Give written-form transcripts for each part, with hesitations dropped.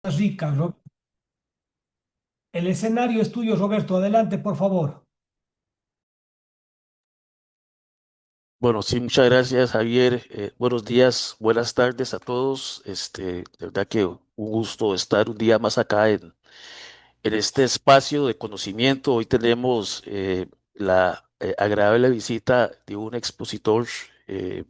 Rica. El escenario es tuyo, Roberto. Adelante, por favor. Bueno, sí, muchas gracias, Javier. Buenos días, buenas tardes a todos. De verdad que un gusto estar un día más acá en este espacio de conocimiento. Hoy tenemos la agradable visita de un expositor, eh,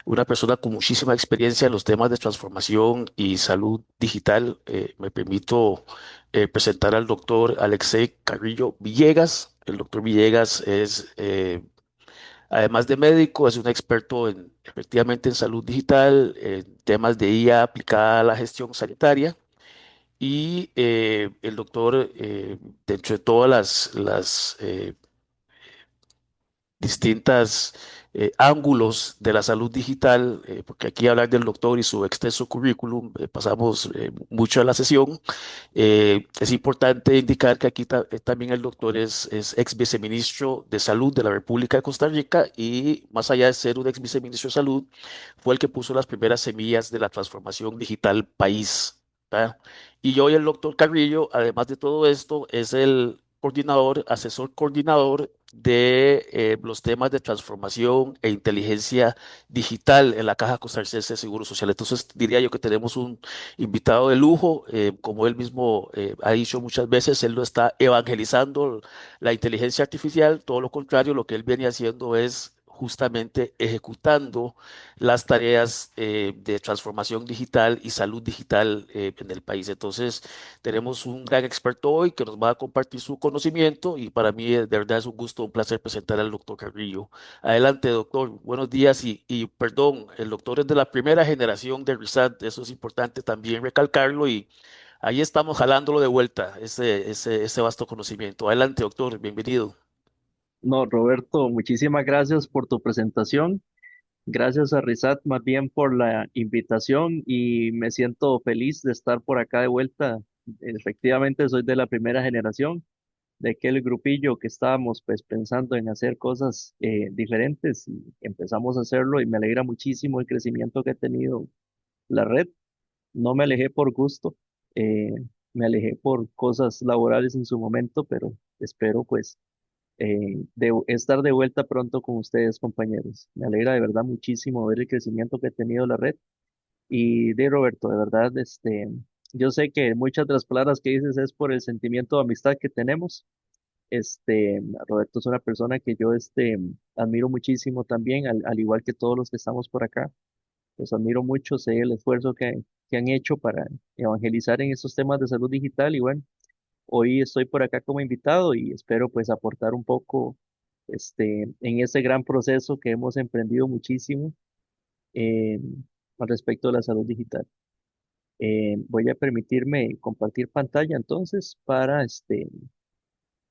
una persona con muchísima experiencia en los temas de transformación y salud digital. Me permito presentar al doctor Alexei Carrillo Villegas. El doctor Villegas es además de médico, es un experto efectivamente en salud digital, en temas de IA aplicada a la gestión sanitaria. Y el doctor, dentro de todas las distintas ángulos de la salud digital, porque aquí hablar del doctor y su extenso currículum, pasamos mucho de la sesión. Es importante indicar que aquí también el doctor es ex viceministro de Salud de la República de Costa Rica y más allá de ser un ex viceministro de Salud, fue el que puso las primeras semillas de la transformación digital país. ¿Verdad? Y hoy el doctor Carrillo, además de todo esto, es el coordinador, asesor coordinador de los temas de transformación e inteligencia digital en la Caja Costarricense de Seguro Social. Entonces diría yo que tenemos un invitado de lujo, como él mismo ha dicho muchas veces, él no está evangelizando la inteligencia artificial, todo lo contrario, lo que él viene haciendo es justamente ejecutando las tareas de transformación digital y salud digital en el país. Entonces, tenemos un gran experto hoy que nos va a compartir su conocimiento y para mí de verdad es un gusto, un placer presentar al doctor Carrillo. Adelante, doctor. Buenos días y perdón, el doctor es de la primera generación de RISAT, eso es importante también recalcarlo y ahí estamos jalándolo de vuelta, ese vasto conocimiento. Adelante, doctor, bienvenido. No, Roberto, muchísimas gracias por tu presentación. Gracias a Rizat más bien por la invitación y me siento feliz de estar por acá de vuelta. Efectivamente, soy de la primera generación, de aquel grupillo que estábamos pues pensando en hacer cosas diferentes y empezamos a hacerlo y me alegra muchísimo el crecimiento que ha tenido la red. No me alejé por gusto, eh, me alejé por cosas laborales en su momento, pero espero pues de estar de vuelta pronto con ustedes, compañeros. Me alegra de verdad muchísimo ver el crecimiento que ha tenido la red. Y de Roberto, de verdad, yo sé que muchas de las palabras que dices es por el sentimiento de amistad que tenemos. Roberto es una persona que yo admiro muchísimo también, al igual que todos los que estamos por acá. Los admiro mucho, sé el esfuerzo que han hecho para evangelizar en estos temas de salud digital y bueno. Hoy estoy por acá como invitado y espero pues aportar un poco en ese gran proceso que hemos emprendido muchísimo eh, al respecto de la salud digital. Voy a permitirme compartir pantalla entonces para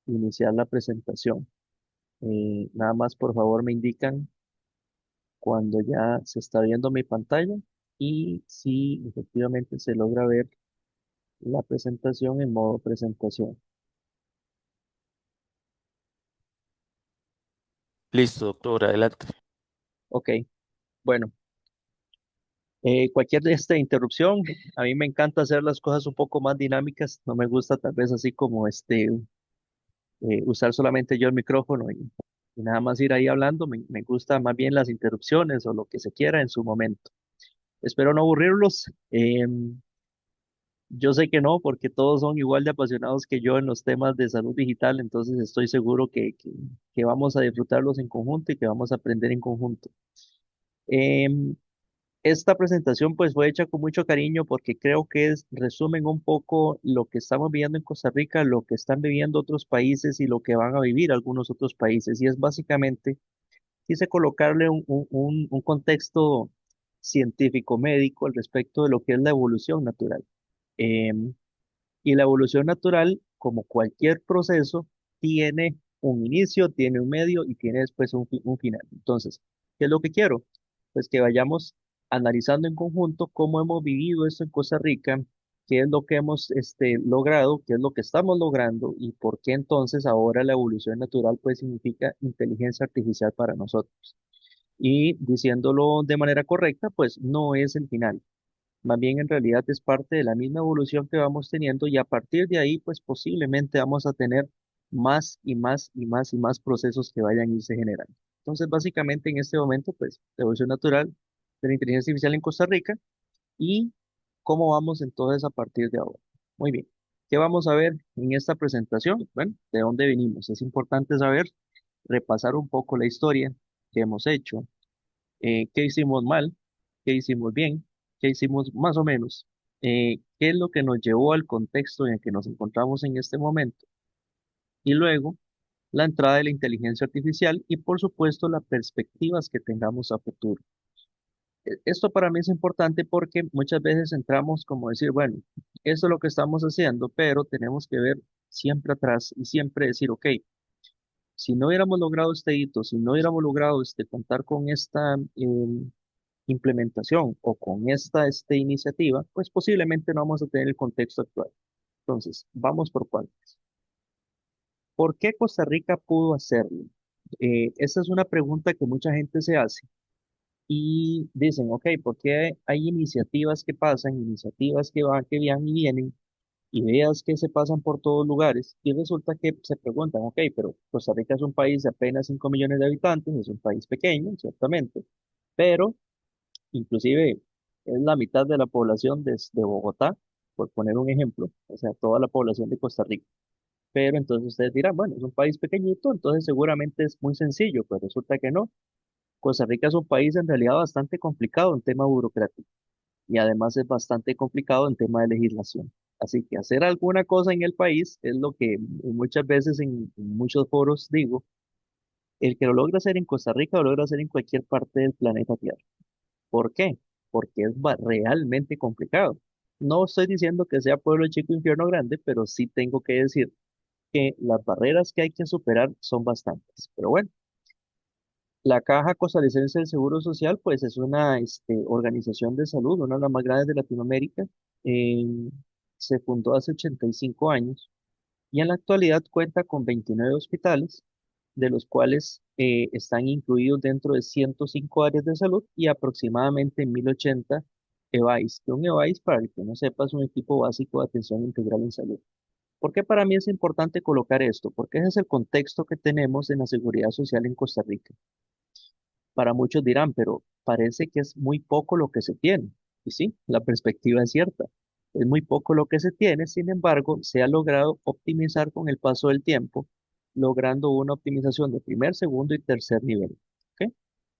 iniciar la presentación. Nada más por favor me indican cuando ya se está viendo mi pantalla y si efectivamente se logra ver la presentación en modo presentación. Listo, doctor, adelante. Ok, bueno. Cualquier de esta interrupción, a mí me encanta hacer las cosas un poco más dinámicas, no me gusta tal vez así como usar solamente yo el micrófono y nada más ir ahí hablando, me gusta más bien las interrupciones o lo que se quiera en su momento. Espero no aburrirlos, yo sé que no, porque todos son igual de apasionados que yo en los temas de salud digital, entonces estoy seguro que vamos a disfrutarlos en conjunto y que vamos a aprender en conjunto. Em, Esta presentación pues fue hecha con mucho cariño porque creo que resumen un poco lo que estamos viviendo en Costa Rica, lo que están viviendo otros países y lo que van a vivir algunos otros países. Y es básicamente, quise colocarle un contexto científico médico al respecto de lo que es la evolución natural. Em, y la evolución natural, como cualquier proceso, tiene un inicio, tiene un medio y tiene después un final. Entonces, ¿qué es lo que quiero? Pues que vayamos analizando en conjunto cómo hemos vivido esto en Costa Rica, qué es lo que hemos logrado, qué es lo que estamos logrando y por qué entonces ahora la evolución natural pues significa inteligencia artificial para nosotros. Y diciéndolo de manera correcta, pues no es el final. más bien en realidad es parte de la misma evolución que vamos teniendo y a partir de ahí, pues posiblemente vamos a tener más y más y más y más procesos que vayan a irse generando. Entonces, básicamente en este momento, pues, la evolución natural de la inteligencia artificial en Costa Rica y cómo vamos entonces a partir de ahora. Muy bien. ¿Qué vamos a ver en esta presentación? Bueno, ¿de dónde venimos? Es importante saber, repasar un poco la historia que hemos hecho, qué hicimos mal, qué hicimos bien, qué hicimos más o menos, qué es lo que nos llevó al contexto en el que nos encontramos en este momento y luego la entrada de la inteligencia artificial y por supuesto las perspectivas que tengamos a futuro. Esto para mí es importante porque muchas veces entramos como decir, bueno, esto es lo que estamos haciendo, pero tenemos que ver siempre atrás y siempre decir, ok, si no hubiéramos logrado este hito, si no hubiéramos logrado contar con esta implementación o con esta iniciativa, pues posiblemente no vamos a tener el contexto actual. Entonces, vamos por partes. ¿Por qué Costa Rica pudo hacerlo? Esa es una pregunta que mucha gente se hace y dicen, ok, ¿por qué hay iniciativas que pasan, iniciativas que van, que vienen y vienen, ideas que se pasan por todos lugares? Y resulta que se preguntan, ok, pero Costa Rica es un país de apenas 5 millones de habitantes, es un país pequeño, ciertamente, pero inclusive es la mitad de la población de Bogotá, por poner un ejemplo, o sea, toda la población de Costa Rica. Pero entonces ustedes dirán, bueno, es un país pequeñito, entonces seguramente es muy sencillo, pues resulta que no. Costa Rica es un país en realidad bastante complicado en tema burocrático y además es bastante complicado en tema de legislación. Así que hacer alguna cosa en el país es lo que muchas veces en muchos foros digo, el que lo logra hacer en Costa Rica lo logra hacer en cualquier parte del planeta Tierra. ¿Por qué? Porque es realmente complicado. No estoy diciendo que sea pueblo chico, infierno grande, pero sí tengo que decir que las barreras que hay que superar son bastantes. Pero bueno, la Caja Costarricense del Seguro Social, pues es una organización de salud, una de las más grandes de Latinoamérica. Eh, Se fundó hace 85 años y en la actualidad cuenta con 29 hospitales, de los cuales están incluidos dentro de 105 áreas de salud y aproximadamente 1080 EVAIS, que un EVAIS, para el que no sepa, es un equipo básico de atención integral en salud. ¿Por qué para mí es importante colocar esto? Porque ese es el contexto que tenemos en la seguridad social en Costa Rica. Para muchos dirán, pero parece que es muy poco lo que se tiene. Y sí, la perspectiva es cierta. Es muy poco lo que se tiene, sin embargo, se ha logrado optimizar con el paso del tiempo, logrando una optimización de primer, segundo y tercer nivel. ¿Ok?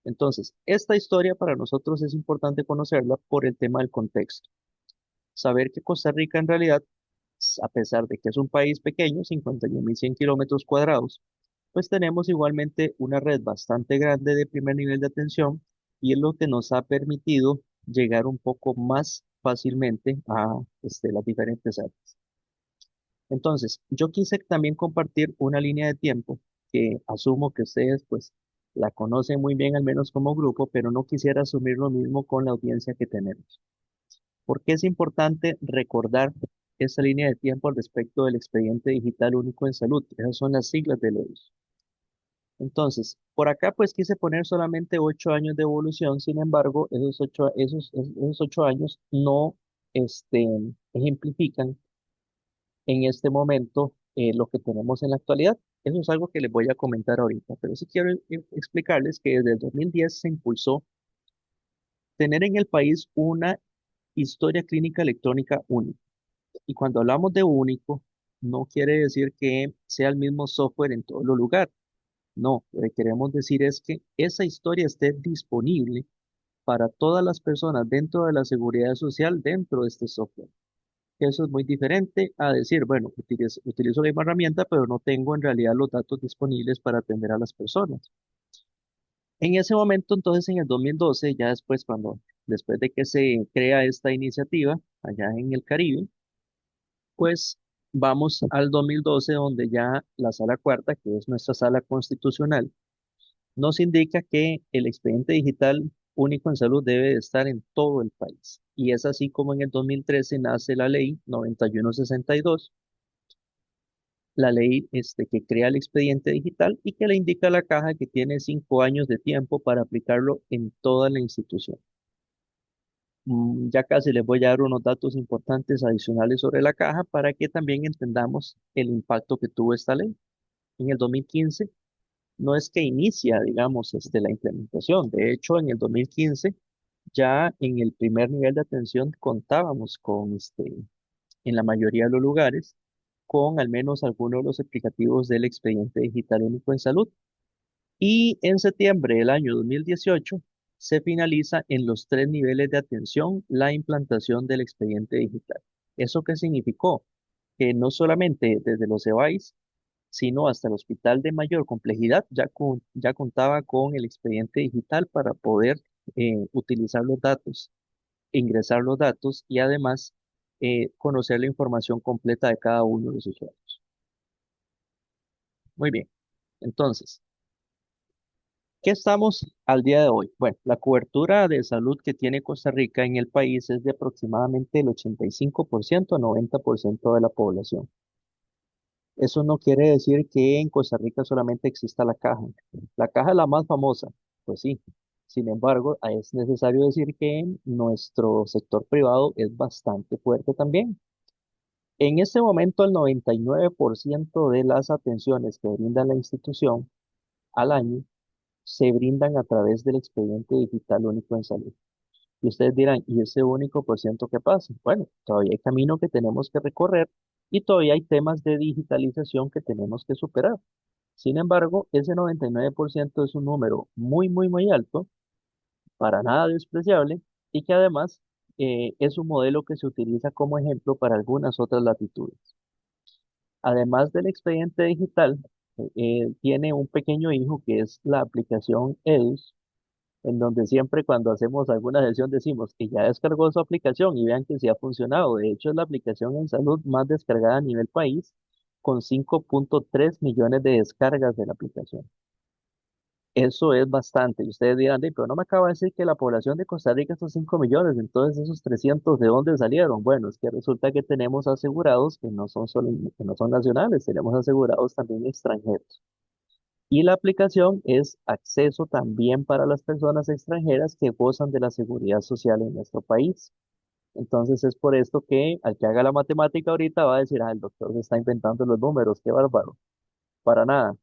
Entonces, esta historia para nosotros es importante conocerla por el tema del contexto. Saber que Costa Rica en realidad, a pesar de que es un país pequeño, 51.100 kilómetros cuadrados, pues tenemos igualmente una red bastante grande de primer nivel de atención y es lo que nos ha permitido llegar un poco más fácilmente a las diferentes áreas. Entonces, yo quise también compartir una línea de tiempo que asumo que ustedes pues la conocen muy bien, al menos como grupo, pero no quisiera asumir lo mismo con la audiencia que tenemos. ¿Por qué es importante recordar esa línea de tiempo al respecto del expediente digital único en salud? Esas son las siglas de leyes. Entonces, por acá pues quise poner solamente 8 años de evolución, sin embargo, esos 8 años no este, ejemplifican en este momento lo que tenemos en la actualidad. Eso es algo que les voy a comentar ahorita, pero sí quiero explicarles que desde el 2010 se impulsó tener en el país una historia clínica electrónica única. Y cuando hablamos de único, no quiere decir que sea el mismo software en todos los lugares. No, lo que queremos decir es que esa historia esté disponible para todas las personas dentro de la seguridad social, dentro de este software. Eso es muy diferente a decir, bueno, utilizo la misma herramienta, pero no tengo en realidad los datos disponibles para atender a las personas. En ese momento, entonces, en el 2012, ya después, después de que se crea esta iniciativa allá en el Caribe, pues vamos al 2012, donde ya la sala cuarta, que es nuestra sala constitucional, nos indica que el expediente digital único en salud debe de estar en todo el país. Y es así como en el 2013 nace la ley 9162, la ley que crea el expediente digital y que le indica a la caja que tiene 5 años de tiempo para aplicarlo en toda la institución. Ya casi les voy a dar unos datos importantes adicionales sobre la caja para que también entendamos el impacto que tuvo esta ley. En el 2015 no es que inicia, digamos, la implementación. De hecho, en el 2015 ya en el primer nivel de atención contábamos con, en la mayoría de los lugares, con al menos algunos de los aplicativos del expediente digital único en salud. Y en septiembre del año 2018 se finaliza en los tres niveles de atención la implantación del expediente digital. ¿Eso qué significó? Que no solamente desde los EVAIS, sino hasta el hospital de mayor complejidad ya contaba con el expediente digital para poder utilizar los datos, ingresar los datos y además conocer la información completa de cada uno de los usuarios. Muy bien, entonces, ¿qué estamos al día de hoy? Bueno, la cobertura de salud que tiene Costa Rica en el país es de aproximadamente el 85% a 90% de la población. Eso no quiere decir que en Costa Rica solamente exista la caja. La caja es la más famosa, pues sí. Sin embargo, es necesario decir que nuestro sector privado es bastante fuerte también. En este momento, el 99% de las atenciones que brinda la institución al año se brindan a través del expediente digital único en salud. Y ustedes dirán, ¿y ese único por ciento qué pasa? Bueno, todavía hay camino que tenemos que recorrer y todavía hay temas de digitalización que tenemos que superar. Sin embargo, ese 99% es un número muy, muy, muy alto, para nada despreciable, y que además es un modelo que se utiliza como ejemplo para algunas otras latitudes. Además del expediente digital, tiene un pequeño hijo que es la aplicación EDUS, en donde siempre cuando hacemos alguna sesión decimos que ya descargó su aplicación y vean que sí ha funcionado. De hecho, es la aplicación en salud más descargada a nivel país, con 5.3 millones de descargas de la aplicación. Eso es bastante. Y ustedes dirán, pero no me acaba de decir que la población de Costa Rica son 5 millones, entonces esos 300, ¿de dónde salieron? Bueno, es que resulta que tenemos asegurados que no son solo, que no son nacionales, tenemos asegurados también extranjeros. Y la aplicación es acceso también para las personas extranjeras que gozan de la seguridad social en nuestro país. Entonces es por esto que al que haga la matemática ahorita va a decir, el doctor se está inventando los números, qué bárbaro. Para nada.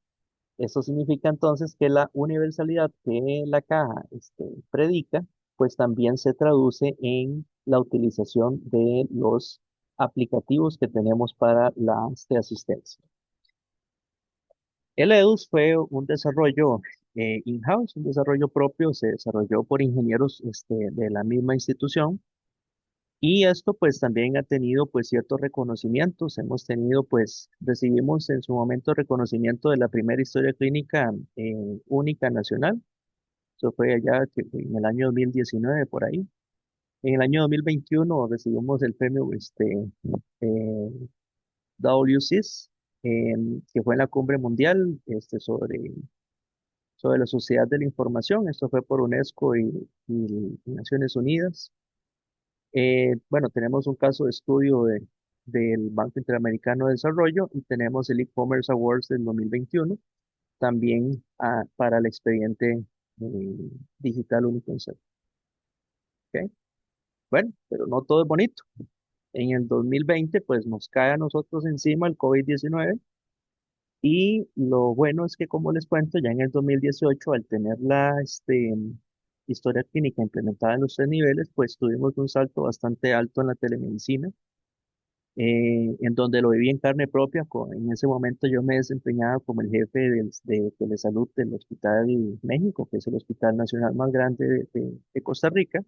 Eso significa entonces que la universalidad que la caja predica, pues también se traduce en la utilización de los aplicativos que tenemos para la asistencia. El EDUS fue un desarrollo in-house, un desarrollo propio, se desarrolló por ingenieros de la misma institución y esto pues también ha tenido pues ciertos reconocimientos. Hemos tenido pues, recibimos en su momento reconocimiento de la primera historia clínica única nacional. Eso fue allá en el año 2019 por ahí. En el año 2021 recibimos el premio eh, WCIS, que fue en la cumbre mundial sobre la sociedad de la información. Esto fue por UNESCO y Naciones Unidas. Bueno, tenemos un caso de estudio del Banco Interamericano de Desarrollo y tenemos el e-commerce Awards del 2021 también para el expediente digital único en salud. ¿Ok? Bueno, pero no todo es bonito. En el 2020, pues nos cae a nosotros encima el COVID-19 y lo bueno es que, como les cuento, ya en el 2018, al tener la historia clínica implementada en los tres niveles, pues tuvimos un salto bastante alto en la telemedicina, en donde lo viví en carne propia. En ese momento yo me desempeñaba como el jefe de telesalud del Hospital México, que es el hospital nacional más grande de Costa Rica,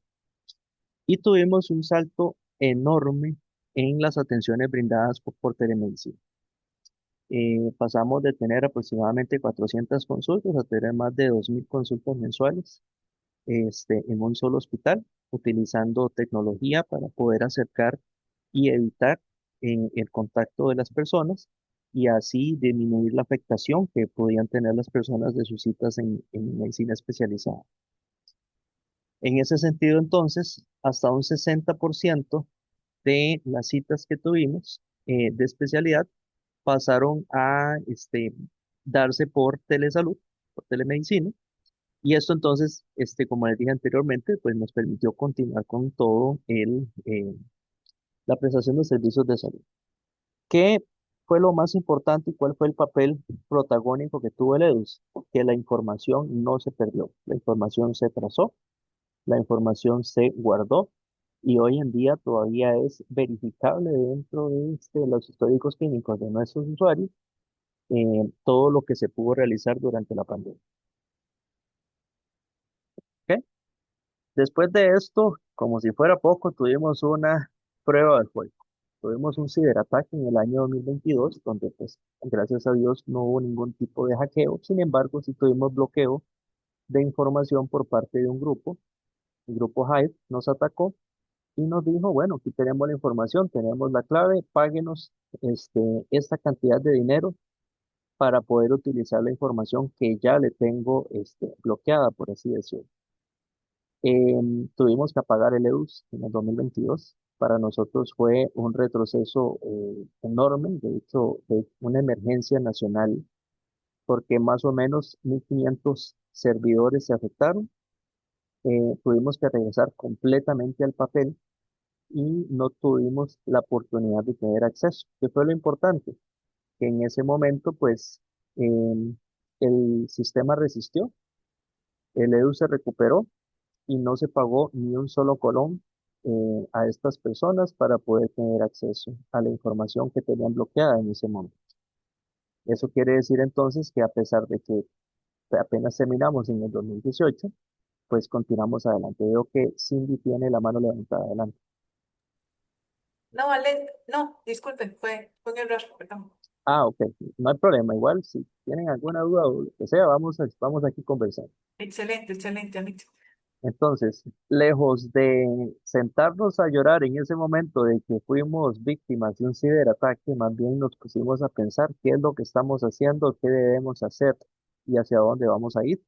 y tuvimos un salto enorme en las atenciones brindadas por telemedicina. Pasamos de tener aproximadamente 400 consultas a tener más de 2.000 consultas mensuales en un solo hospital, utilizando tecnología para poder acercar y evitar el contacto de las personas y así disminuir la afectación que podían tener las personas de sus citas en medicina especializada. En ese sentido, entonces, hasta un 60% de las citas que tuvimos de especialidad pasaron a darse por telesalud, por telemedicina, Y esto entonces, como les dije anteriormente, pues nos permitió continuar con todo la prestación de servicios de salud. ¿Qué fue lo más importante y cuál fue el papel protagónico que tuvo el EDUS? Que la información no se perdió, la información se trazó, la información se guardó y hoy en día todavía es verificable dentro de los históricos clínicos de nuestros usuarios todo lo que se pudo realizar durante la pandemia. ¿Ok? Después de esto, como si fuera poco, tuvimos una prueba de fuego. Tuvimos un ciberataque en el año 2022, donde pues gracias a Dios no hubo ningún tipo de hackeo. Sin embargo, sí tuvimos bloqueo de información por parte de un grupo. El grupo Hive nos atacó y nos dijo, bueno, aquí tenemos la información, tenemos la clave, páguenos esta cantidad de dinero para poder utilizar la información que ya le tengo bloqueada, por así decirlo. Tuvimos que apagar el EUS en el 2022. Para nosotros fue un retroceso enorme, de hecho, de una emergencia nacional, porque más o menos 1.500 servidores se afectaron. Tuvimos que regresar completamente al papel y no tuvimos la oportunidad de tener acceso. ¿Qué fue lo importante? Que en ese momento, pues, el sistema resistió, el EDU se recuperó y no se pagó ni un solo colón a estas personas para poder tener acceso a la información que tenían bloqueada en ese momento. Eso quiere decir entonces que a pesar de que apenas terminamos en el 2018, pues continuamos adelante. Veo que Cindy tiene la mano levantada adelante. No, vale, no, disculpen, fue un error, perdón. Ah, ok, no hay problema. Igual, si tienen alguna duda o lo que sea, vamos aquí conversando. Excelente, excelente, Anita. Entonces, lejos de sentarnos a llorar en ese momento de que fuimos víctimas de un ciberataque, más bien nos pusimos a pensar qué es lo que estamos haciendo, qué debemos hacer y hacia dónde vamos a ir.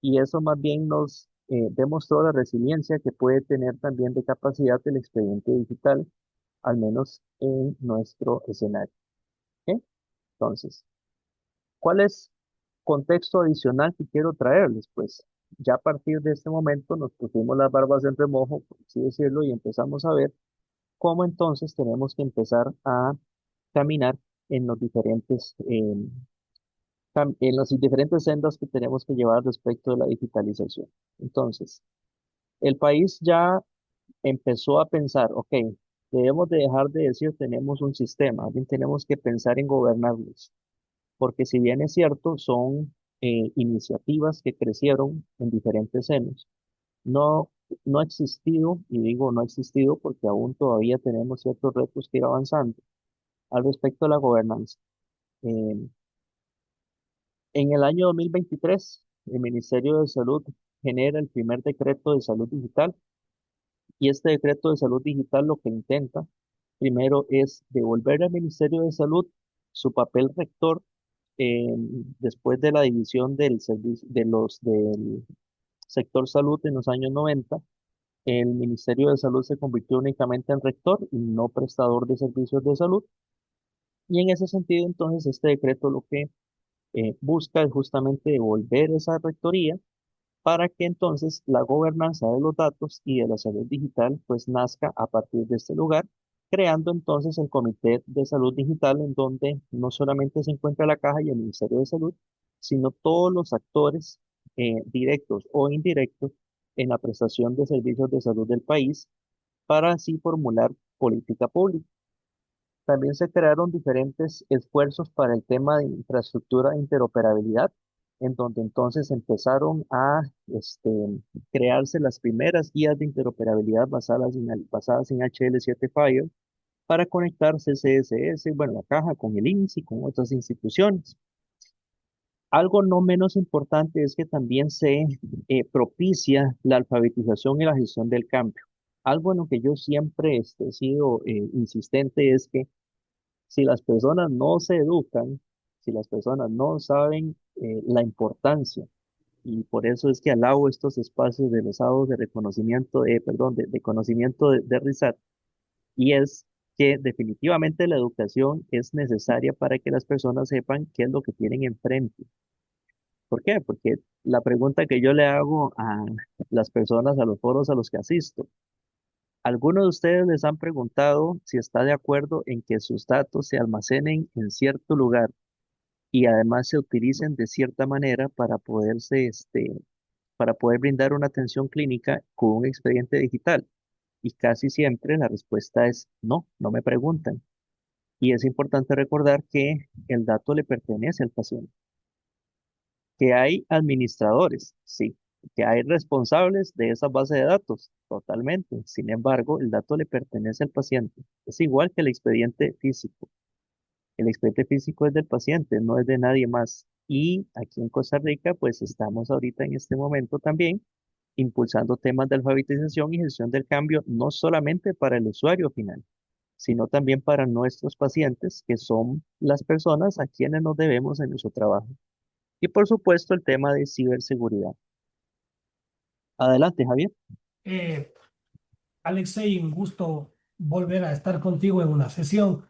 Y eso más bien nos demostró la resiliencia que puede tener también de capacidad el expediente digital, al menos en nuestro escenario. ¿Ok? Entonces, ¿cuál es contexto adicional que quiero traerles? Pues ya a partir de este momento nos pusimos las barbas en remojo, por así decirlo, y empezamos a ver cómo entonces tenemos que empezar a caminar en los en las diferentes sendas que tenemos que llevar respecto de la digitalización. Entonces, el país ya empezó a pensar, ok, debemos de dejar de decir tenemos un sistema, bien tenemos que pensar en gobernarlos porque si bien es cierto, son iniciativas que crecieron en diferentes senos, no, no ha existido, y digo no ha existido porque aún todavía tenemos ciertos retos que ir avanzando al respecto de la gobernanza. Eh, en el año 2023, el Ministerio de Salud genera el primer decreto de salud digital y este decreto de salud digital lo que intenta primero es devolver al Ministerio de Salud su papel rector eh, después de la división del servicio, del sector salud en los años 90, el Ministerio de Salud se convirtió únicamente en rector y no prestador de servicios de salud. Y en ese sentido, entonces, este decreto lo que busca es justamente devolver esa rectoría para que entonces la gobernanza de los datos y de la salud digital pues nazca a partir de este lugar, creando entonces el Comité de Salud Digital en donde no solamente se encuentra la Caja y el Ministerio de Salud, sino todos los actores directos o indirectos en la prestación de servicios de salud del país para así formular política pública. También se crearon diferentes esfuerzos para el tema de infraestructura e interoperabilidad, en donde entonces empezaron a crearse las primeras guías de interoperabilidad basadas en HL7 Fire para conectar CSS, bueno, la caja con el INSI, con otras instituciones. Algo no menos importante es que también se propicia la alfabetización y la gestión del cambio. Algo en lo que yo siempre he sido insistente es que si las personas no se educan, si las personas no saben la importancia, y por eso es que alabo estos espacios de los sábados de reconocimiento, perdón, de conocimiento de RISAT, y es que definitivamente la educación es necesaria para que las personas sepan qué es lo que tienen enfrente. ¿Por qué? Porque la pregunta que yo le hago a las personas, a los foros a los que asisto, ¿algunos de ustedes les han preguntado si está de acuerdo en que sus datos se almacenen en cierto lugar y además se utilicen de cierta manera para para poder brindar una atención clínica con un expediente digital? Y casi siempre la respuesta es no, no me preguntan. Y es importante recordar que el dato le pertenece al paciente, que hay administradores, sí, que hay responsables de esa base de datos, totalmente. Sin embargo, el dato le pertenece al paciente. Es igual que el expediente físico. El expediente físico es del paciente, no es de nadie más. Y aquí en Costa Rica, pues estamos ahorita en este momento también impulsando temas de alfabetización y gestión del cambio, no solamente para el usuario final, sino también para nuestros pacientes, que son las personas a quienes nos debemos en nuestro trabajo. Y por supuesto, el tema de ciberseguridad. Adelante, Javier. Eh, Alexei, un gusto volver a estar contigo en una sesión.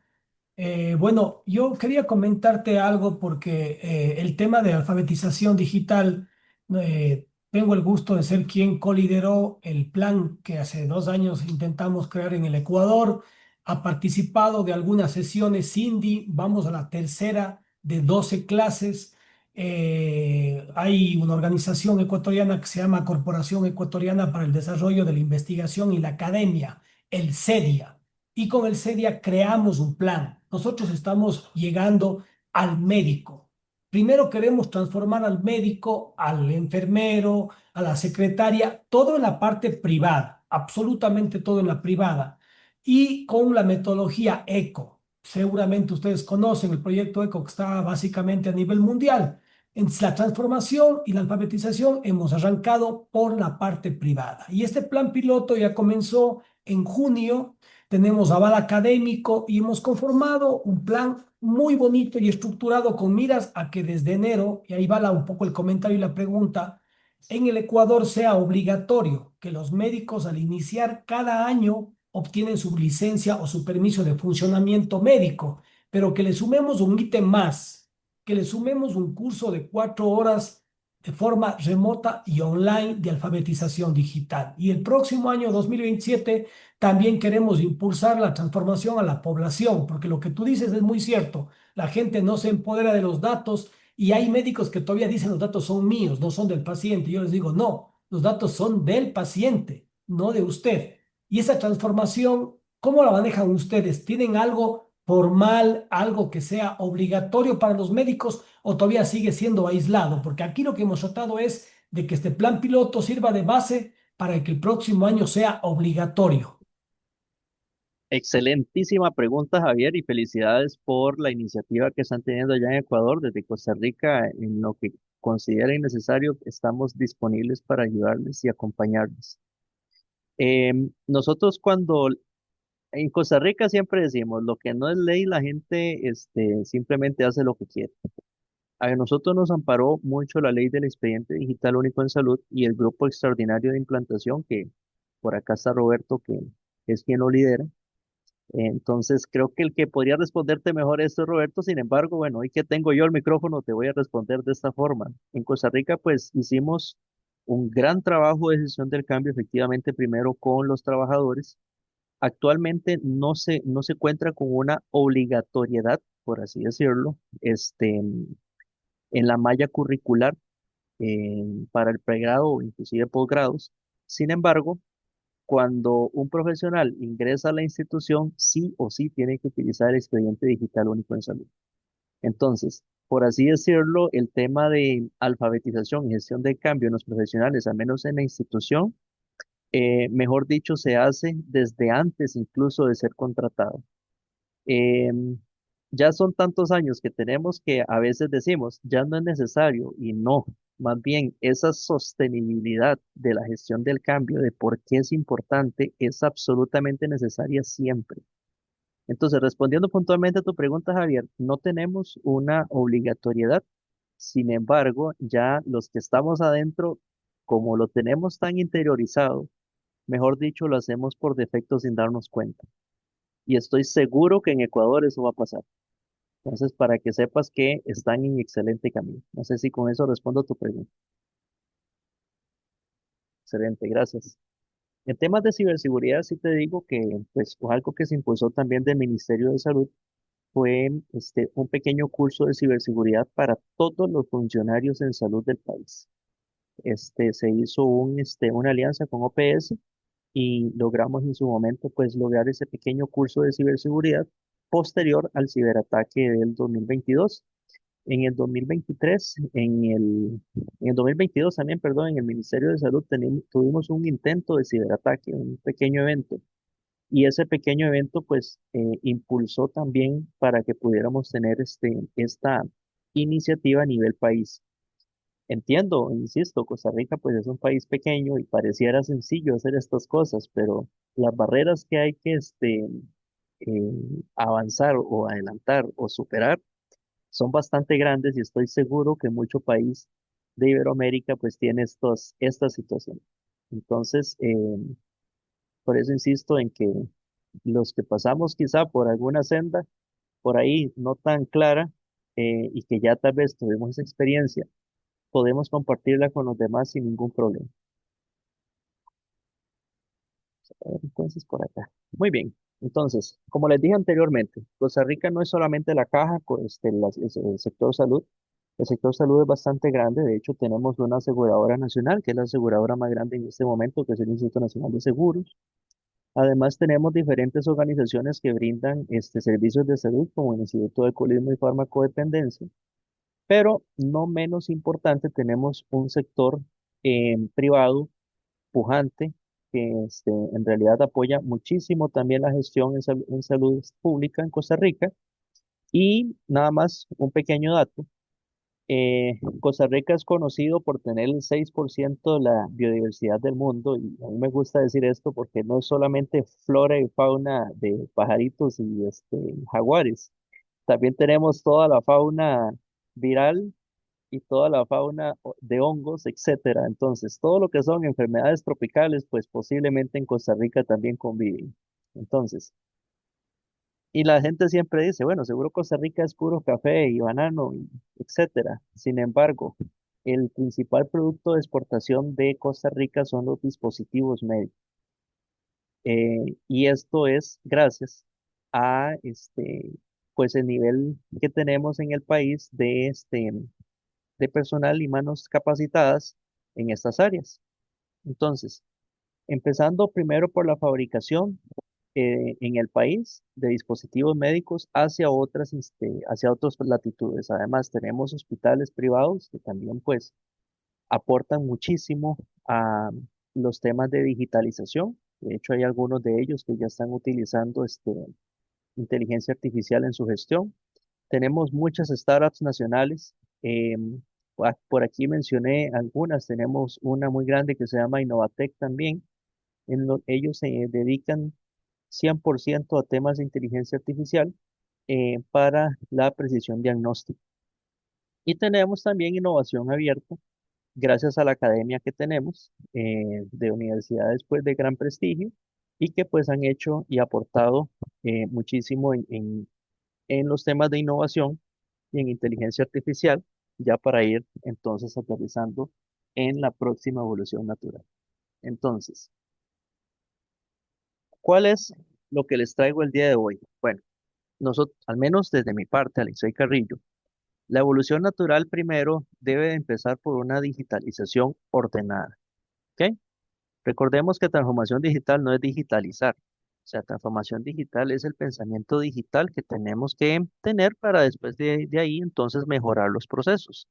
Bueno, yo quería comentarte algo porque el tema de alfabetización digital, tengo el gusto de ser quien colideró el plan que hace 2 años intentamos crear en el Ecuador. Ha participado de algunas sesiones Cindy, vamos a la tercera de 12 clases. Hay una organización ecuatoriana que se llama Corporación Ecuatoriana para el Desarrollo de la Investigación y la Academia, el CEDIA, y con el CEDIA creamos un plan. Nosotros estamos llegando al médico. Primero queremos transformar al médico, al enfermero, a la secretaria, todo en la parte privada, absolutamente todo en la privada, y con la metodología ECO. Seguramente ustedes conocen el proyecto ECO que está básicamente a nivel mundial. En la transformación y la alfabetización hemos arrancado por la parte privada. Y este plan piloto ya comenzó en junio. Tenemos aval académico y hemos conformado un plan muy bonito y estructurado con miras a que desde enero, y ahí va un poco el comentario y la pregunta, en el Ecuador sea obligatorio que los médicos al iniciar cada año obtienen su licencia o su permiso de funcionamiento médico, pero que le sumemos un ítem más, que le sumemos un curso de 4 horas de forma remota y online de alfabetización digital. Y el próximo año 2027 también queremos impulsar la transformación a la población, porque lo que tú dices es muy cierto. La gente no se empodera de los datos y hay médicos que todavía dicen los datos son míos, no son del paciente. Yo les digo, no, los datos son del paciente, no de usted. Y esa transformación, ¿cómo la manejan ustedes? ¿Tienen algo formal, algo que sea obligatorio para los médicos o todavía sigue siendo aislado? Porque aquí lo que hemos tratado es de que este plan piloto sirva de base para que el próximo año sea obligatorio. Excelentísima pregunta, Javier, y felicidades por la iniciativa que están teniendo allá en Ecuador. Desde Costa Rica, en lo que consideren necesario, estamos disponibles para ayudarles y acompañarles. Nosotros cuando en Costa Rica siempre decimos, lo que no es ley, la gente simplemente hace lo que quiere. A nosotros nos amparó mucho la ley del expediente digital único en salud y el grupo extraordinario de implantación, que por acá está Roberto, que es quien lo lidera. Entonces, creo que el que podría responderte mejor esto es Roberto. Sin embargo, bueno, hoy que tengo yo el micrófono, te voy a responder de esta forma. En Costa Rica, pues hicimos un gran trabajo de gestión del cambio, efectivamente, primero con los trabajadores. Actualmente no se encuentra con una obligatoriedad, por así decirlo, en la malla curricular para el pregrado o inclusive posgrados. Sin embargo, cuando un profesional ingresa a la institución, sí o sí tiene que utilizar el expediente digital único en salud. Entonces, por así decirlo, el tema de alfabetización y gestión de cambio en los profesionales, al menos en la institución, mejor dicho, se hace desde antes incluso de ser contratado. Em, ya son tantos años que tenemos que a veces decimos, ya no es necesario y no, más bien esa sostenibilidad de la gestión del cambio, de por qué es importante, es absolutamente necesaria siempre. Entonces, respondiendo puntualmente a tu pregunta, Javier, no tenemos una obligatoriedad. Sin embargo, ya los que estamos adentro, como lo tenemos tan interiorizado, mejor dicho, lo hacemos por defecto sin darnos cuenta. Y estoy seguro que en Ecuador eso va a pasar. Entonces, para que sepas que están en excelente camino. No sé si con eso respondo a tu pregunta. Excelente, gracias. En temas de ciberseguridad, sí te digo que pues algo que se impulsó también del Ministerio de Salud fue un pequeño curso de ciberseguridad para todos los funcionarios en salud del país. Se hizo una alianza con OPS y logramos en su momento pues lograr ese pequeño curso de ciberseguridad posterior al ciberataque del 2022. En el 2023, en el 2022 también, perdón, en el Ministerio de Salud tuvimos un intento de ciberataque, un pequeño evento. Y ese pequeño evento pues impulsó también para que pudiéramos tener esta iniciativa a nivel país. Entiendo, insisto, Costa Rica pues es un país pequeño y pareciera sencillo hacer estas cosas, pero las barreras que hay que eh, avanzar o adelantar o superar son bastante grandes y estoy seguro que mucho país de Iberoamérica pues tiene esta situación. Entonces, por eso insisto en que los que pasamos quizá por alguna senda, por ahí no tan clara, y que ya tal vez tuvimos esa experiencia, podemos compartirla con los demás sin ningún problema. A ver, entonces, por acá. Muy bien. Entonces, como les dije anteriormente, Costa Rica no es solamente la caja, el sector salud. El sector salud es bastante grande. De hecho, tenemos una aseguradora nacional, que es la aseguradora más grande en este momento, que es el Instituto Nacional de Seguros. Además, tenemos diferentes organizaciones que brindan servicios de salud, como el Instituto de Alcoholismo y Farmacodependencia. Pero no menos importante, tenemos un sector privado pujante que en realidad apoya muchísimo también la gestión en salud pública en Costa Rica. Y nada más un pequeño dato. Costa Rica es conocido por tener el 6% de la biodiversidad del mundo y a mí me gusta decir esto porque no es solamente flora y fauna de pajaritos y jaguares, también tenemos toda la fauna viral y toda la fauna de hongos, etcétera. Entonces, todo lo que son enfermedades tropicales, pues posiblemente en Costa Rica también conviven. Entonces, y la gente siempre dice, bueno, seguro Costa Rica es puro café y banano, y etcétera. Sin embargo, el principal producto de exportación de Costa Rica son los dispositivos médicos. Y esto es gracias a pues el nivel que tenemos en el país de personal y manos capacitadas en estas áreas. Entonces, empezando primero por la fabricación en el país de dispositivos médicos hacia otras latitudes. Además, tenemos hospitales privados que también pues aportan muchísimo a los temas de digitalización. De hecho, hay algunos de ellos que ya están utilizando inteligencia artificial en su gestión. Tenemos muchas startups nacionales. Por aquí mencioné algunas. Tenemos una muy grande que se llama Innovatec también. Ellos se dedican 100% a temas de inteligencia artificial para la precisión diagnóstica. Y tenemos también innovación abierta, gracias a la academia que tenemos de universidades pues, de gran prestigio y que pues han hecho y aportado muchísimo en los temas de innovación y en inteligencia artificial, ya para ir entonces aterrizando en la próxima evolución natural. Entonces, ¿cuál es lo que les traigo el día de hoy? Bueno, nosotros, al menos desde mi parte, Alexei Carrillo, la evolución natural primero debe de empezar por una digitalización ordenada, ¿ok? Recordemos que transformación digital no es digitalizar, o sea, transformación digital es el pensamiento digital que tenemos que tener para después de ahí entonces mejorar los procesos.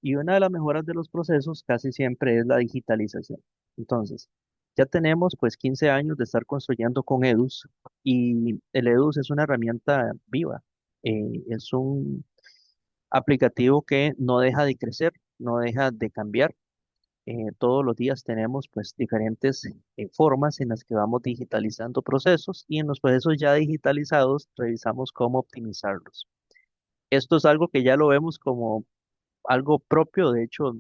Y una de las mejoras de los procesos casi siempre es la digitalización. Entonces, ya tenemos pues 15 años de estar construyendo con EDUS y el EDUS es una herramienta viva. Es un aplicativo que no deja de crecer, no deja de cambiar. Todos los días tenemos pues diferentes formas en las que vamos digitalizando procesos y en los procesos ya digitalizados revisamos cómo optimizarlos. Esto es algo que ya lo vemos como algo propio. De hecho,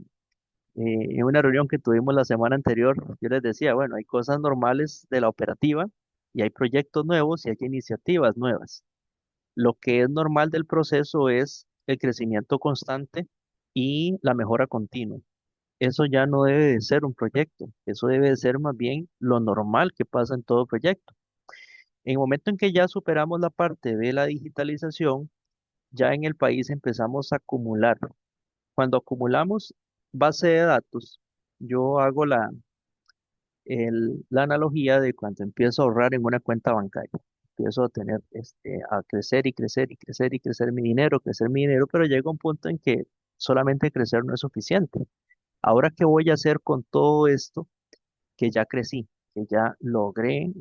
en una reunión que tuvimos la semana anterior, yo les decía, bueno, hay cosas normales de la operativa y hay proyectos nuevos y hay iniciativas nuevas. Lo que es normal del proceso es el crecimiento constante y la mejora continua. Eso ya no debe de ser un proyecto, eso debe de ser más bien lo normal que pasa en todo proyecto. En el momento en que ya superamos la parte de la digitalización, ya en el país empezamos a acumular. Cuando acumulamos base de datos, yo hago la analogía de cuando empiezo a ahorrar en una cuenta bancaria. Empiezo a tener, a crecer y crecer y crecer y crecer mi dinero, pero llega un punto en que solamente crecer no es suficiente. Ahora, ¿qué voy a hacer con todo esto que ya crecí, que ya logré,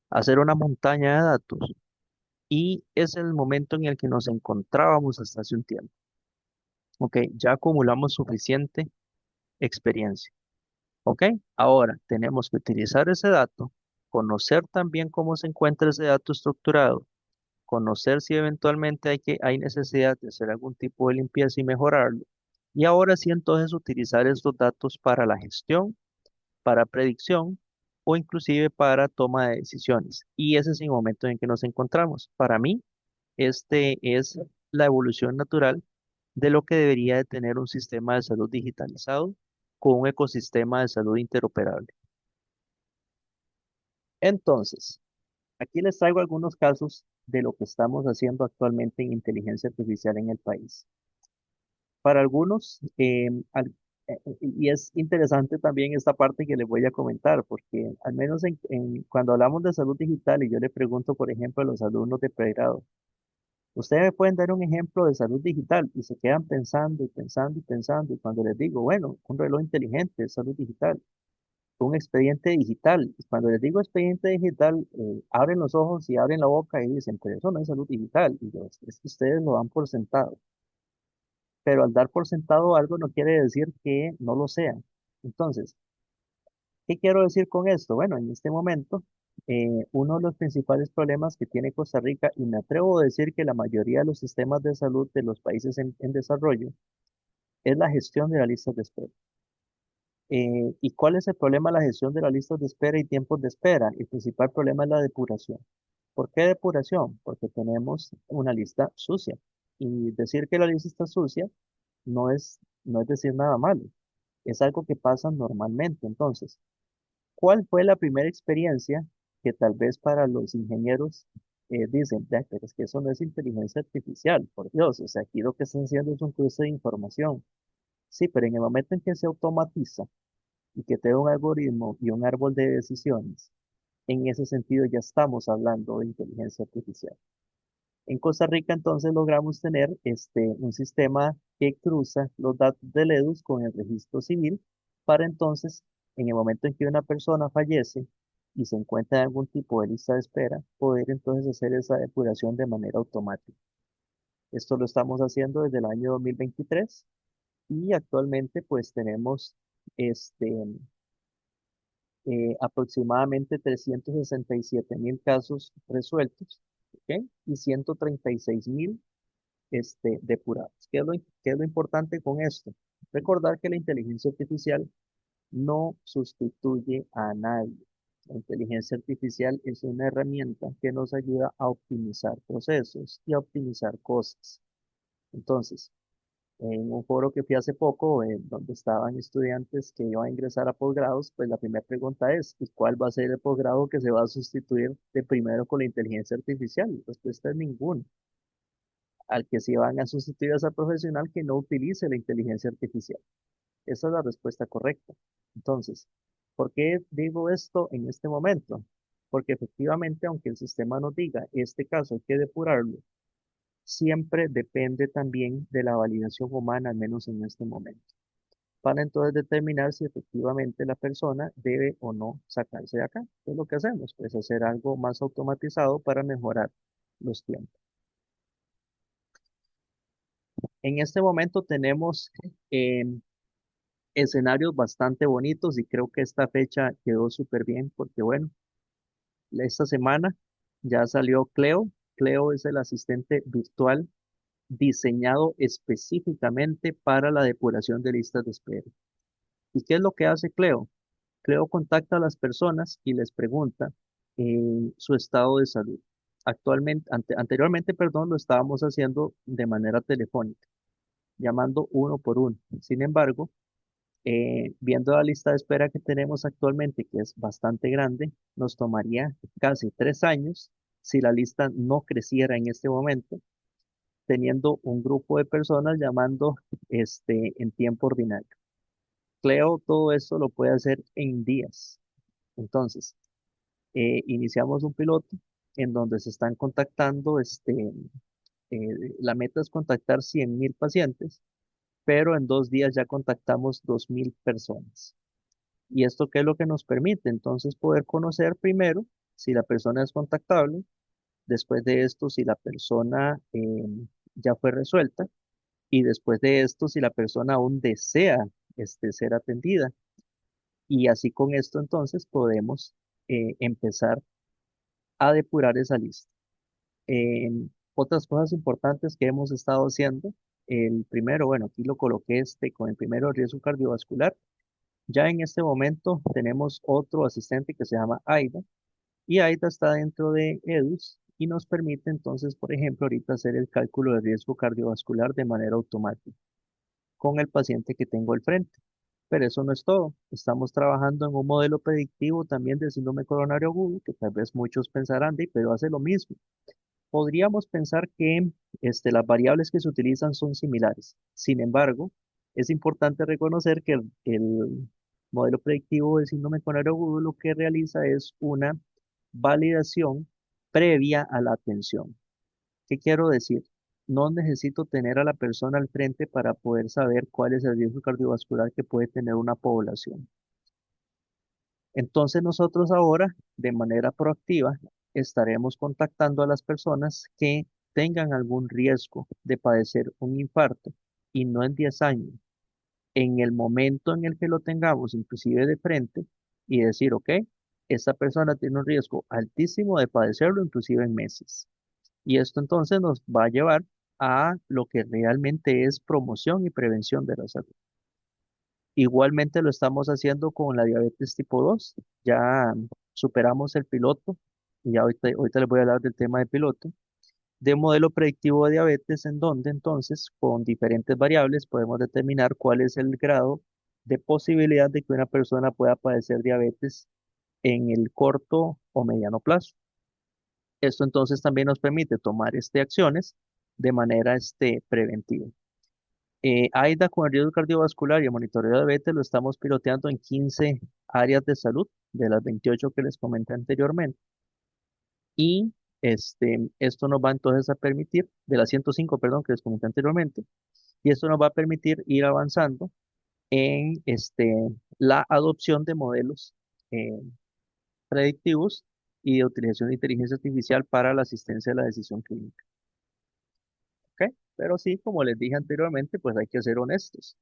hacer una montaña de datos? Y es el momento en el que nos encontrábamos hasta hace un tiempo. Ok, ya acumulamos suficiente experiencia. Ok, ahora tenemos que utilizar ese dato, conocer también cómo se encuentra ese dato estructurado, conocer si eventualmente hay necesidad de hacer algún tipo de limpieza y mejorarlo. Y ahora sí, entonces utilizar estos datos para la gestión, para predicción o inclusive para toma de decisiones. Y ese es el momento en que nos encontramos. Para mí, este es la evolución natural de lo que debería de tener un sistema de salud digitalizado con un ecosistema de salud interoperable. Entonces, aquí les traigo algunos casos de lo que estamos haciendo actualmente en inteligencia artificial en el país. Para algunos, y es interesante también esta parte que les voy a comentar, porque al menos cuando hablamos de salud digital y yo le pregunto, por ejemplo, a los alumnos de pregrado, ustedes me pueden dar un ejemplo de salud digital y se quedan pensando y pensando y pensando, y cuando les digo, bueno, un reloj inteligente es salud digital, un expediente digital. Y cuando les digo expediente digital, abren los ojos y abren la boca y dicen, pero eso no es salud digital. Y yo, es que ustedes lo dan por sentado. Pero al dar por sentado algo no quiere decir que no lo sea. Entonces, ¿qué quiero decir con esto? Bueno, en este momento, uno de los principales problemas que tiene Costa Rica, y me atrevo a decir que la mayoría de los sistemas de salud de los países en desarrollo, es la gestión de las listas de espera. ¿Y cuál es el problema de la gestión de las listas de espera y tiempos de espera? El principal problema es la depuración. ¿Por qué depuración? Porque tenemos una lista sucia. Y decir que la lista está sucia no es decir nada malo. Es algo que pasa normalmente. Entonces, ¿cuál fue la primera experiencia que tal vez para los ingenieros dicen, "Ve, pero es que eso no es inteligencia artificial, por Dios, o sea, aquí lo que están haciendo es un cruce de información"? Sí, pero en el momento en que se automatiza y que te da un algoritmo y un árbol de decisiones, en ese sentido ya estamos hablando de inteligencia artificial. En Costa Rica entonces logramos tener un sistema que cruza los datos del EDUS con el registro civil para entonces, en el momento en que una persona fallece y se encuentra en algún tipo de lista de espera, poder entonces hacer esa depuración de manera automática. Esto lo estamos haciendo desde el año 2023 y actualmente pues tenemos este, aproximadamente 367.000 casos resueltos, ¿ok? Y 136.000 depurados. ¿Qué es lo importante con esto? Recordar que la inteligencia artificial no sustituye a nadie. La inteligencia artificial es una herramienta que nos ayuda a optimizar procesos y a optimizar cosas. Entonces, en un foro que fui hace poco, donde estaban estudiantes que iban a ingresar a posgrados, pues la primera pregunta es, ¿y cuál va a ser el posgrado que se va a sustituir de primero con la inteligencia artificial? La respuesta es ninguno. Al que sí van a sustituir a esa profesional que no utilice la inteligencia artificial. Esa es la respuesta correcta. Entonces, ¿por qué digo esto en este momento? Porque efectivamente, aunque el sistema nos diga, este caso hay que depurarlo, siempre depende también de la validación humana, al menos en este momento, para entonces determinar si efectivamente la persona debe o no sacarse de acá. ¿Qué es lo que hacemos? Pues hacer algo más automatizado para mejorar los tiempos. En este momento tenemos escenarios bastante bonitos y creo que esta fecha quedó súper bien porque bueno, esta semana ya salió Cleo. Cleo es el asistente virtual diseñado específicamente para la depuración de listas de espera. ¿Y qué es lo que hace Cleo? Cleo contacta a las personas y les pregunta su estado de salud. Anteriormente, perdón, lo estábamos haciendo de manera telefónica, llamando uno por uno. Sin embargo, viendo la lista de espera que tenemos actualmente, que es bastante grande, nos tomaría casi 3 años si la lista no creciera en este momento, teniendo un grupo de personas llamando en tiempo ordinario. Cleo todo esto lo puede hacer en días. Entonces, iniciamos un piloto en donde se están contactando, la meta es contactar 100.000 pacientes, pero en 2 días ya contactamos 2.000 personas. ¿Y esto qué es lo que nos permite? Entonces poder conocer primero si la persona es contactable, después de esto si la persona ya fue resuelta y después de esto si la persona aún desea ser atendida. Y así con esto entonces podemos empezar a depurar esa lista. Otras cosas importantes que hemos estado haciendo, el primero, bueno, aquí lo coloqué con el primero, riesgo cardiovascular. Ya en este momento tenemos otro asistente que se llama AIDA y AIDA está dentro de EDUS y nos permite entonces, por ejemplo, ahorita hacer el cálculo de riesgo cardiovascular de manera automática con el paciente que tengo al frente. Pero eso no es todo. Estamos trabajando en un modelo predictivo también de síndrome coronario agudo, que tal vez muchos pensarán, pero hace lo mismo. Podríamos pensar que las variables que se utilizan son similares. Sin embargo, es importante reconocer que el modelo predictivo de síndrome coronario agudo lo que realiza es una validación previa a la atención. ¿Qué quiero decir? No necesito tener a la persona al frente para poder saber cuál es el riesgo cardiovascular que puede tener una población. Entonces nosotros ahora, de manera proactiva, estaremos contactando a las personas que tengan algún riesgo de padecer un infarto y no en 10 años, en el momento en el que lo tengamos, inclusive de frente, y decir, ok, esta persona tiene un riesgo altísimo de padecerlo, inclusive en meses. Y esto entonces nos va a llevar a lo que realmente es promoción y prevención de la salud. Igualmente lo estamos haciendo con la diabetes tipo 2. Ya superamos el piloto y ya ahorita les voy a hablar del tema de piloto, de modelo predictivo de diabetes en donde entonces con diferentes variables podemos determinar cuál es el grado de posibilidad de que una persona pueda padecer diabetes en el corto o mediano plazo. Esto entonces también nos permite tomar acciones de manera preventiva. AIDA con el riesgo cardiovascular y el monitoreo de diabetes lo estamos piloteando en 15 áreas de salud de las 28 que les comenté anteriormente. Y esto nos va entonces a permitir, de las 105, perdón, que les comenté anteriormente, y esto nos va a permitir ir avanzando en la adopción de modelos eh, predictivos y de utilización de inteligencia artificial para la asistencia de la decisión clínica. ¿Ok? Pero sí, como les dije anteriormente, pues hay que ser honestos.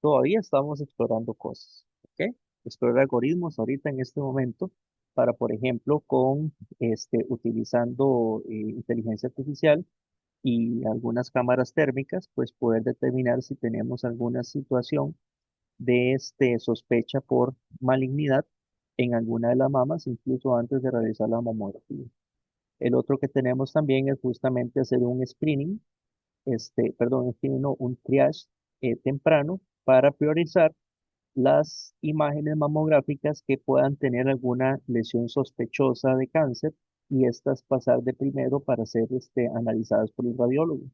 Todavía estamos explorando cosas, ¿ok? Explorar algoritmos ahorita en este momento para, por ejemplo, utilizando inteligencia artificial y algunas cámaras térmicas, pues poder determinar si tenemos alguna situación de sospecha por malignidad en alguna de las mamas, incluso antes de realizar la mamografía. El otro que tenemos también es justamente hacer un screening, perdón, screening no, un triage temprano para priorizar las imágenes mamográficas que puedan tener alguna lesión sospechosa de cáncer y estas pasar de primero para ser analizadas por el radiólogo.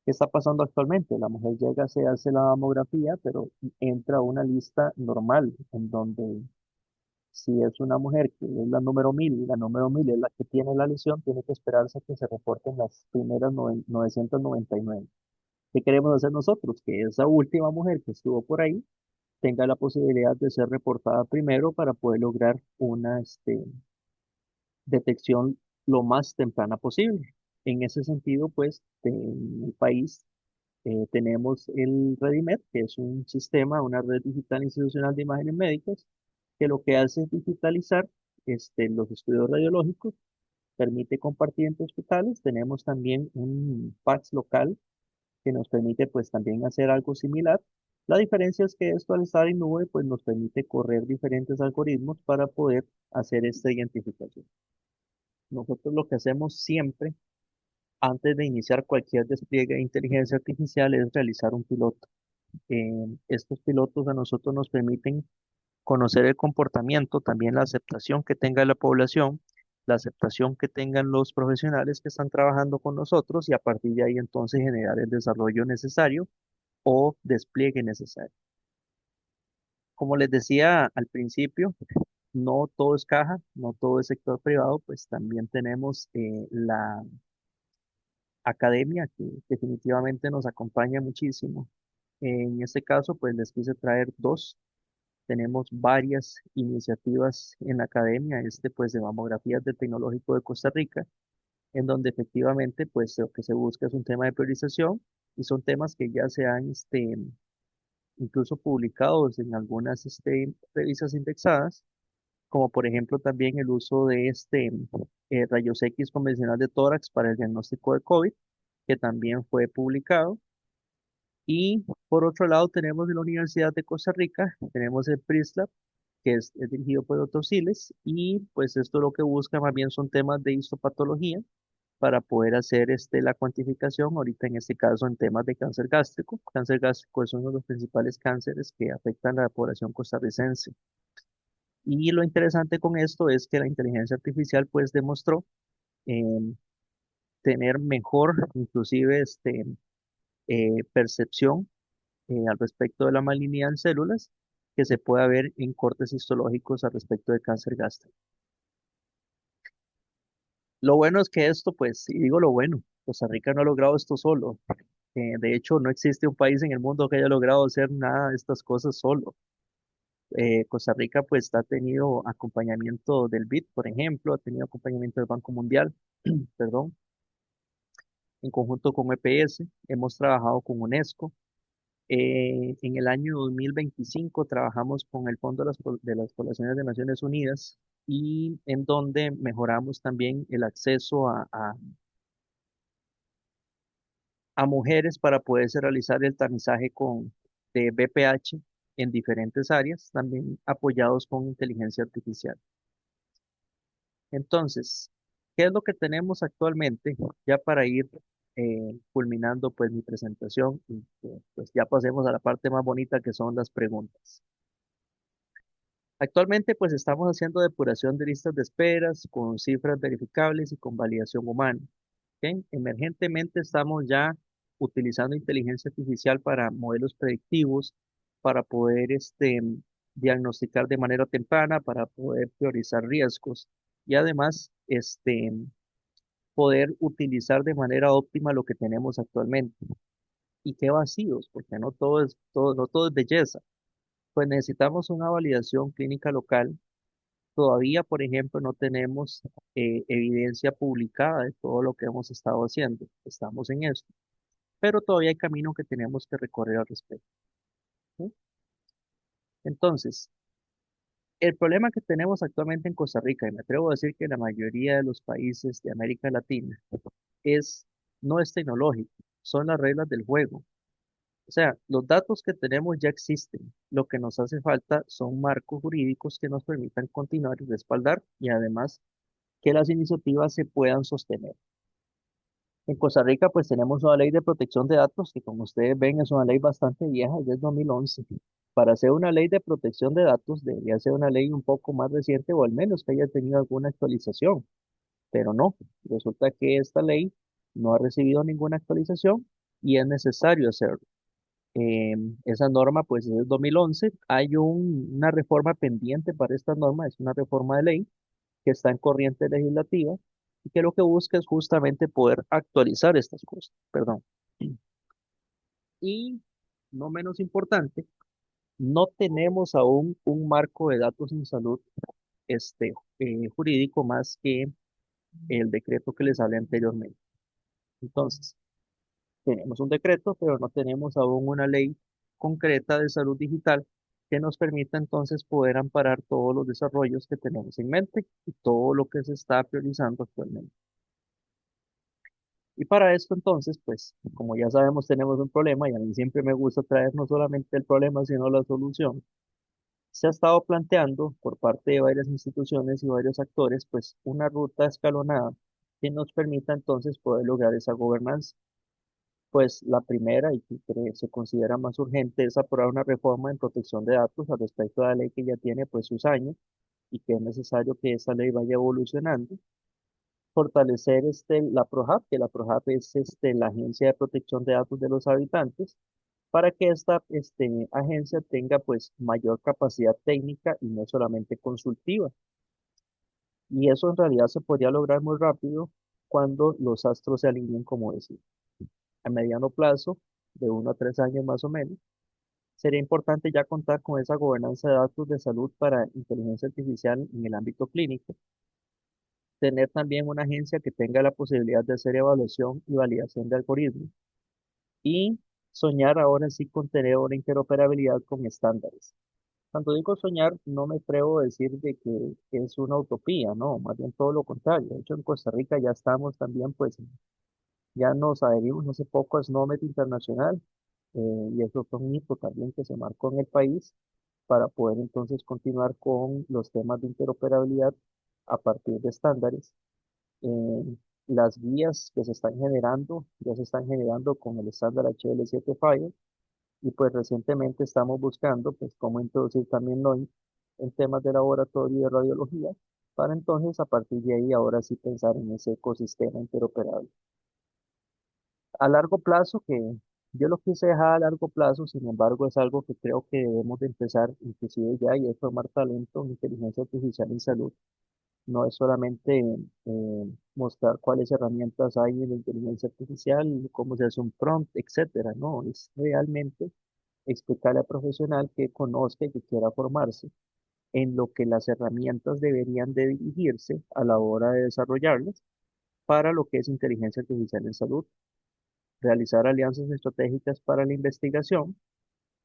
¿Qué está pasando actualmente? La mujer llega, se hace la mamografía, pero entra a una lista normal en donde si es una mujer que es la número 1000 y la número 1000 es la que tiene la lesión, tiene que esperarse a que se reporten las primeras 999. ¿Qué queremos hacer nosotros? Que esa última mujer que estuvo por ahí tenga la posibilidad de ser reportada primero para poder lograr una detección lo más temprana posible. En ese sentido, pues, en el país tenemos el REDIMED, que es un sistema, una red digital institucional de imágenes médicas, que lo que hace es digitalizar los estudios radiológicos, permite compartir entre hospitales. Tenemos también un PACS local que nos permite pues también hacer algo similar. La diferencia es que esto al estar en nube pues nos permite correr diferentes algoritmos para poder hacer esta identificación. nosotros lo que hacemos siempre antes de iniciar cualquier despliegue de inteligencia artificial es realizar un piloto. Estos pilotos a nosotros nos permiten conocer el comportamiento, también la aceptación que tenga la población, la aceptación que tengan los profesionales que están trabajando con nosotros y a partir de ahí entonces generar el desarrollo necesario o despliegue necesario. Como les decía al principio, no todo es caja, no todo es sector privado, pues también tenemos la academia que definitivamente nos acompaña muchísimo. En este caso, pues les quise traer dos. Tenemos varias iniciativas en la academia, pues de mamografías del Tecnológico de Costa Rica, en donde efectivamente pues lo que se busca es un tema de priorización y son temas que ya se han incluso publicados en algunas revistas indexadas, como por ejemplo también el uso de rayos X convencional de tórax para el diagnóstico de COVID, que también fue publicado. Y por otro lado tenemos en la Universidad de Costa Rica, tenemos el PRISLAB, que es dirigido por doctor Siles, y pues esto lo que busca más bien son temas de histopatología para poder hacer la cuantificación, ahorita en este caso en temas de cáncer gástrico. Cáncer gástrico es uno de los principales cánceres que afectan a la población costarricense. Y lo interesante con esto es que la inteligencia artificial pues demostró em, tener mejor, inclusive, percepción al respecto de la malignidad en células que se puede ver en cortes histológicos al respecto de cáncer gástrico. Lo bueno es que esto, pues, y digo lo bueno, Costa Rica no ha logrado esto solo. De hecho, no existe un país en el mundo que haya logrado hacer nada de estas cosas solo. Costa Rica, pues, ha tenido acompañamiento del BID, por ejemplo, ha tenido acompañamiento del Banco Mundial, perdón, en conjunto con EPS, hemos trabajado con UNESCO. En el año 2025 trabajamos con el Fondo de las Poblaciones de Naciones Unidas y en donde mejoramos también el acceso a mujeres para poderse realizar el tamizaje de BPH en diferentes áreas, también apoyados con inteligencia artificial. Entonces, ¿qué es lo que tenemos actualmente? Ya para ir culminando pues mi presentación y pues ya pasemos a la parte más bonita que son las preguntas. Actualmente pues estamos haciendo depuración de listas de esperas con cifras verificables y con validación humana. ¿Ok? Emergentemente estamos ya utilizando inteligencia artificial para modelos predictivos, para poder diagnosticar de manera temprana, para poder priorizar riesgos y además poder utilizar de manera óptima lo que tenemos actualmente. ¿Y qué vacíos? Porque no todo es, no todo es belleza. Pues necesitamos una validación clínica local. Todavía, por ejemplo, no tenemos evidencia publicada de todo lo que hemos estado haciendo. Estamos en esto, pero todavía hay camino que tenemos que recorrer al respecto. ¿Sí? Entonces, el problema que tenemos actualmente en Costa Rica, y me atrevo a decir que en la mayoría de los países de América Latina, es, no es tecnológico, son las reglas del juego. O sea, los datos que tenemos ya existen. Lo que nos hace falta son marcos jurídicos que nos permitan continuar y respaldar y además que las iniciativas se puedan sostener. En Costa Rica, pues tenemos una ley de protección de datos que, como ustedes ven, es una ley bastante vieja, es del 2011. Para hacer una ley de protección de datos, debería ser una ley un poco más reciente o al menos que haya tenido alguna actualización, pero no. Resulta que esta ley no ha recibido ninguna actualización y es necesario hacerlo. Esa norma, pues, es del 2011. Hay una reforma pendiente para esta norma, es una reforma de ley que está en corriente legislativa y que lo que busca es justamente poder actualizar estas cosas, perdón. Y no menos importante, no tenemos aún un marco de datos en salud jurídico más que el decreto que les hablé anteriormente. Entonces, tenemos un decreto, pero no tenemos aún una ley concreta de salud digital que nos permita entonces poder amparar todos los desarrollos que tenemos en mente y todo lo que se está priorizando actualmente. Y para esto entonces, pues, como ya sabemos, tenemos un problema y a mí siempre me gusta traer no solamente el problema, sino la solución. Se ha estado planteando por parte de varias instituciones y varios actores, pues una ruta escalonada que nos permita entonces poder lograr esa gobernanza. Pues la primera y que se considera más urgente es aprobar una reforma en protección de datos al respecto de la ley que ya tiene pues sus años y que es necesario que esa ley vaya evolucionando. Fortalecer la PROJAB, que la PROJAB es la Agencia de Protección de Datos de los Habitantes, para que esta agencia tenga pues mayor capacidad técnica y no solamente consultiva. Y eso en realidad se podría lograr muy rápido cuando los astros se alineen, como decía. A mediano plazo, de 1 a 3 años más o menos, sería importante ya contar con esa gobernanza de datos de salud para inteligencia artificial en el ámbito clínico, tener también una agencia que tenga la posibilidad de hacer evaluación y validación de algoritmos y soñar ahora sí con tener una interoperabilidad con estándares. Cuando digo soñar, no me atrevo a decir de que es una utopía, no, más bien todo lo contrario. De hecho, en Costa Rica ya estamos también, pues, ya nos adherimos hace poco a SNOMED Internacional, y eso fue un hito también que se marcó en el país para poder entonces continuar con los temas de interoperabilidad a partir de estándares. Eh, las guías que se están generando, ya se están generando con el estándar HL7 Fire y pues recientemente estamos buscando pues cómo introducir también NOI en temas de laboratorio y de radiología para entonces a partir de ahí ahora sí pensar en ese ecosistema interoperable. A largo plazo, que yo lo quise dejar a largo plazo, sin embargo es algo que creo que debemos de empezar inclusive ya y es formar talento en inteligencia artificial en salud. No es solamente mostrar cuáles herramientas hay en la inteligencia artificial, cómo se hace un prompt, etcétera. No, es realmente explicarle al profesional que conozca y que quiera formarse en lo que las herramientas deberían de dirigirse a la hora de desarrollarlas para lo que es inteligencia artificial en salud, realizar alianzas estratégicas para la investigación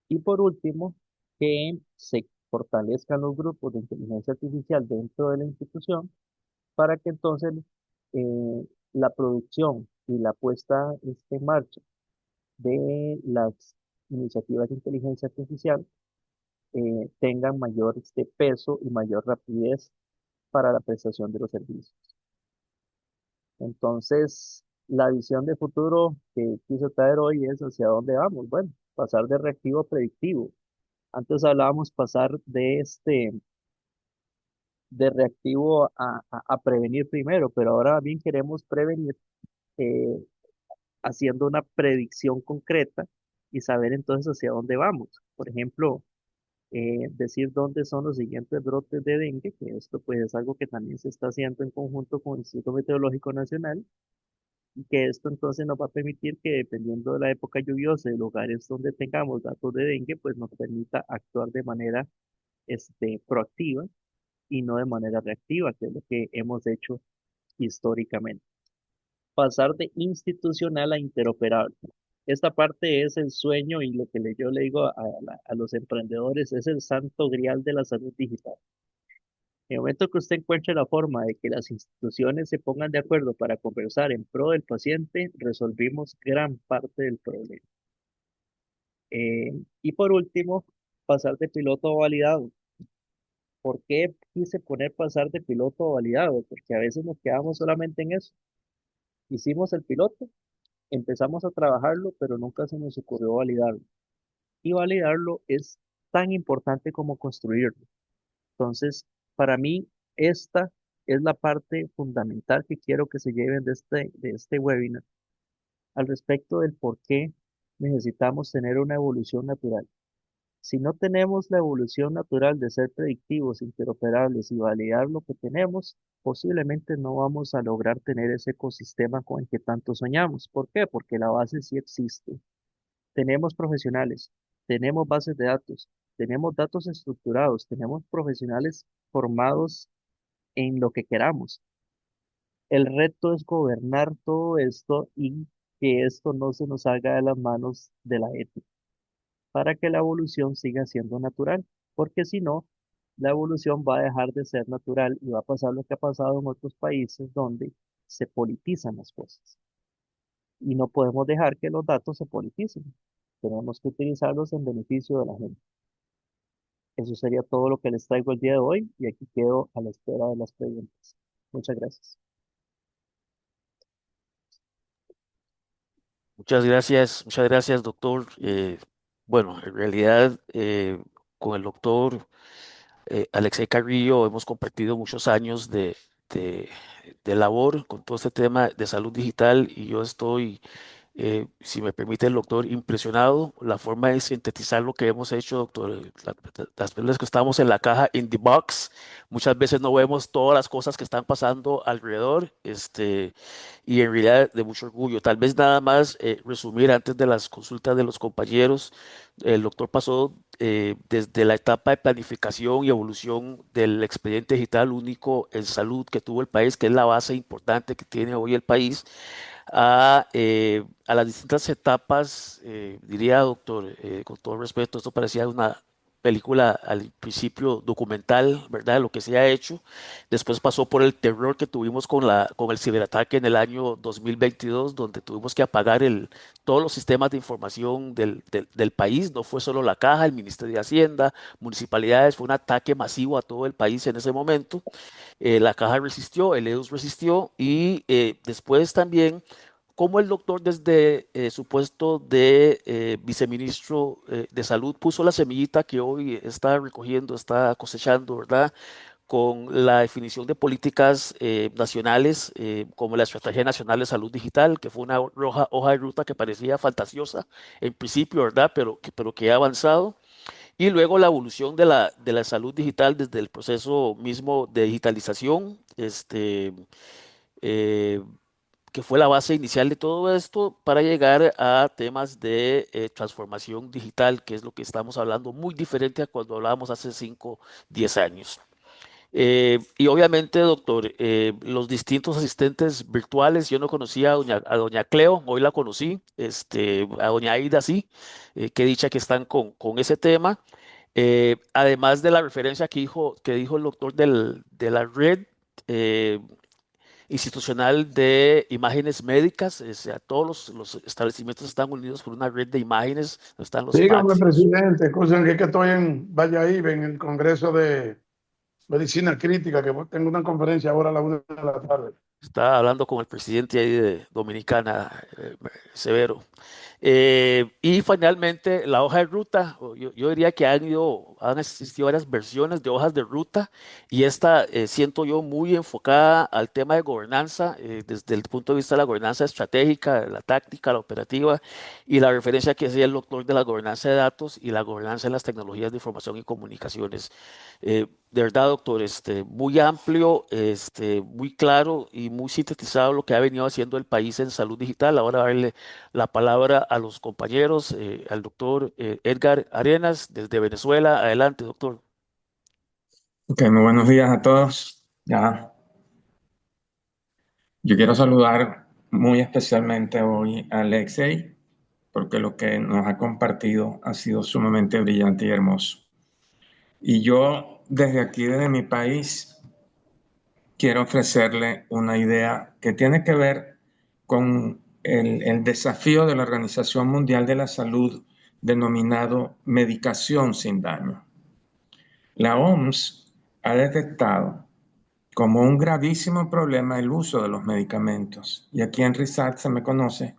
y por último, que se fortalezcan los grupos de inteligencia artificial dentro de la institución para que entonces la producción y la puesta en marcha de las iniciativas de inteligencia artificial tengan mayor peso y mayor rapidez para la prestación de los servicios. Entonces, la visión de futuro que quiso traer hoy es hacia dónde vamos. Bueno, pasar de reactivo a predictivo. Antes hablábamos pasar de reactivo a prevenir primero, pero ahora bien queremos prevenir eh, haciendo una predicción concreta y saber entonces hacia dónde vamos. Por ejemplo, decir dónde son los siguientes brotes de dengue, que esto pues es algo que también se está haciendo en conjunto con el Instituto Meteorológico Nacional, y que esto entonces nos va a permitir que dependiendo de la época lluviosa y lugares donde tengamos datos de dengue, pues nos permita actuar de manera proactiva y no de manera reactiva, que es lo que hemos hecho históricamente. Pasar de institucional a interoperable. Esta parte es el sueño y lo que yo le digo a los emprendedores es el santo grial de la salud digital. En el momento que usted encuentre la forma de que las instituciones se pongan de acuerdo para conversar en pro del paciente, resolvimos gran parte del problema. Y por último, pasar de piloto a validado. ¿Por qué quise poner pasar de piloto a validado? Porque a veces nos quedamos solamente en eso. Hicimos el piloto, empezamos a trabajarlo, pero nunca se nos ocurrió validarlo. Y validarlo es tan importante como construirlo. Entonces, para mí, esta es la parte fundamental que quiero que se lleven de este webinar al respecto del por qué necesitamos tener una evolución natural. Si no tenemos la evolución natural de ser predictivos, interoperables y validar lo que tenemos, posiblemente no vamos a lograr tener ese ecosistema con el que tanto soñamos. ¿Por qué? Porque la base sí existe. Tenemos profesionales, tenemos bases de datos, tenemos datos estructurados, tenemos profesionales formados en lo que queramos. El reto es gobernar todo esto y que esto no se nos salga de las manos de la ética para que la evolución siga siendo natural, porque si no, la evolución va a dejar de ser natural y va a pasar lo que ha pasado en otros países donde se politizan las cosas. Y no podemos dejar que los datos se politicen. Tenemos que utilizarlos en beneficio de la gente. Eso sería todo lo que les traigo el día de hoy y aquí quedo a la espera de las preguntas. Muchas gracias. Muchas gracias, doctor. Bueno, en realidad, con el doctor Alexei Carrillo hemos compartido muchos años de, de labor con todo este tema de salud digital y yo estoy, si me permite el doctor, impresionado la forma de sintetizar lo que hemos hecho, doctor. Las veces que estamos en la caja, in the box, muchas veces no vemos todas las cosas que están pasando alrededor, y en realidad de mucho orgullo. Tal vez nada más resumir antes de las consultas de los compañeros. El doctor pasó desde la etapa de planificación y evolución del expediente digital único en salud que tuvo el país, que es la base importante que tiene hoy el país, a las distintas etapas, diría doctor, con todo respeto, esto parecía una película al principio documental, ¿verdad? Lo que se ha hecho. Después pasó por el terror que tuvimos con el ciberataque en el año 2022, donde tuvimos que apagar todos los sistemas de información del país. No fue solo la caja, el Ministerio de Hacienda, municipalidades, fue un ataque masivo a todo el país en ese momento. La caja resistió, el EUS resistió y después también cómo el doctor desde su puesto de viceministro de salud puso la semillita que hoy está recogiendo, está cosechando, ¿verdad? Con la definición de políticas nacionales, como la Estrategia Nacional de Salud Digital, que fue una hoja de ruta que parecía fantasiosa en principio, ¿verdad? Pero que ha avanzado. Y luego la evolución de la salud digital desde el proceso mismo de digitalización, eh, que fue la base inicial de todo esto para llegar a temas de transformación digital, que es lo que estamos hablando, muy diferente a cuando hablábamos hace 5, 10 años. Y obviamente, doctor, los distintos asistentes virtuales, yo no conocía a doña Cleo, hoy la conocí, a doña Aida sí, qué dicha que están con ese tema. Además de la referencia que dijo el doctor de la red eh, institucional de imágenes médicas, o sea, todos los establecimientos están unidos por una red de imágenes, están los Dígame, PACS. presidente, escuchen que estoy en Valladolid, en el Congreso de Medicina Crítica, que tengo una conferencia ahora a la 1 de la tarde. Estaba hablando con el presidente ahí de Dominicana, Severo. Y finalmente, la hoja de ruta, yo diría que han existido varias versiones de hojas de ruta y esta siento yo muy enfocada al tema de gobernanza, desde el punto de vista de la gobernanza estratégica, la táctica, la operativa y la referencia que hacía el doctor de la gobernanza de datos y la gobernanza en las tecnologías de información y comunicaciones. De verdad, doctor, muy amplio, muy claro y muy sintetizado lo que ha venido haciendo el país en salud digital. Ahora darle la palabra a los compañeros, al doctor Edgar Arenas desde Venezuela. Adelante, doctor. Ok, muy buenos días a todos. Yo quiero saludar muy especialmente hoy a Alexei, porque lo que nos ha compartido ha sido sumamente brillante y hermoso. Y yo, desde aquí, desde mi país, quiero ofrecerle una idea que tiene que ver con el desafío de la Organización Mundial de la Salud denominado medicación sin daño. La OMS ha detectado como un gravísimo problema el uso de los medicamentos. Y aquí en RISAT se me conoce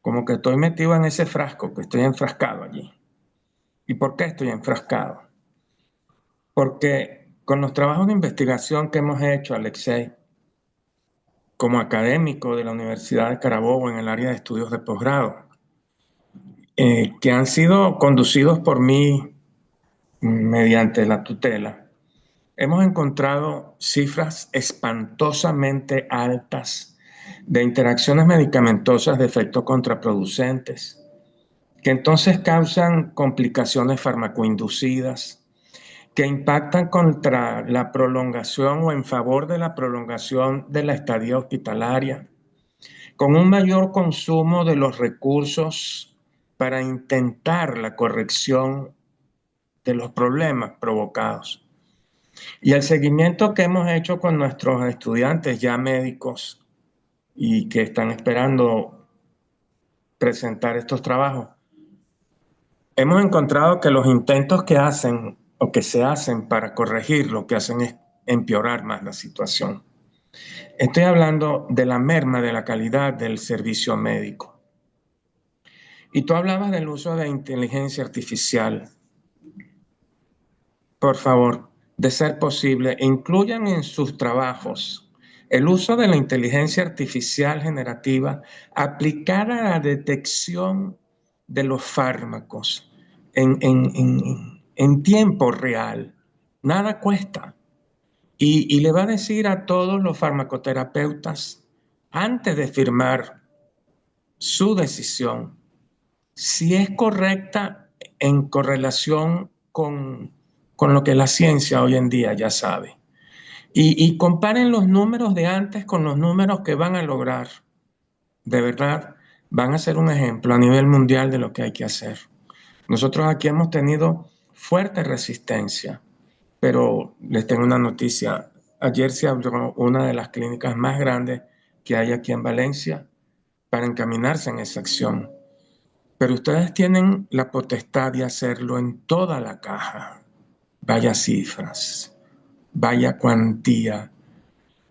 como que estoy metido en ese frasco, que estoy enfrascado allí. ¿Y por qué estoy enfrascado? Porque con los trabajos de investigación que hemos hecho, Alexei, como académico de la Universidad de Carabobo en el área de estudios de posgrado, que han sido conducidos por mí mediante la tutela, hemos encontrado cifras espantosamente altas de interacciones medicamentosas de efectos contraproducentes, que entonces causan complicaciones farmacoinducidas, que impactan contra la prolongación o en favor de la prolongación de la estadía hospitalaria, con un mayor consumo de los recursos para intentar la corrección de los problemas provocados. Y el seguimiento que hemos hecho con nuestros estudiantes ya médicos y que están esperando presentar estos trabajos, hemos encontrado que los intentos que hacen o que se hacen para corregir, lo que hacen es empeorar más la situación. Estoy hablando de la merma de la calidad del servicio médico. Y tú hablabas del uso de inteligencia artificial. Por favor, de ser posible, incluyan en sus trabajos el uso de la inteligencia artificial generativa aplicada a la detección de los fármacos en tiempo real. Nada cuesta. Y le va a decir a todos los farmacoterapeutas, antes de firmar su decisión, si es correcta en correlación con lo que la ciencia hoy en día ya sabe. Y comparen los números de antes con los números que van a lograr. De verdad, van a ser un ejemplo a nivel mundial de lo que hay que hacer. Nosotros aquí hemos tenido fuerte resistencia, pero les tengo una noticia. Ayer se abrió una de las clínicas más grandes que hay aquí en Valencia para encaminarse en esa acción. Pero ustedes tienen la potestad de hacerlo en toda la caja. Vaya cifras, vaya cuantía,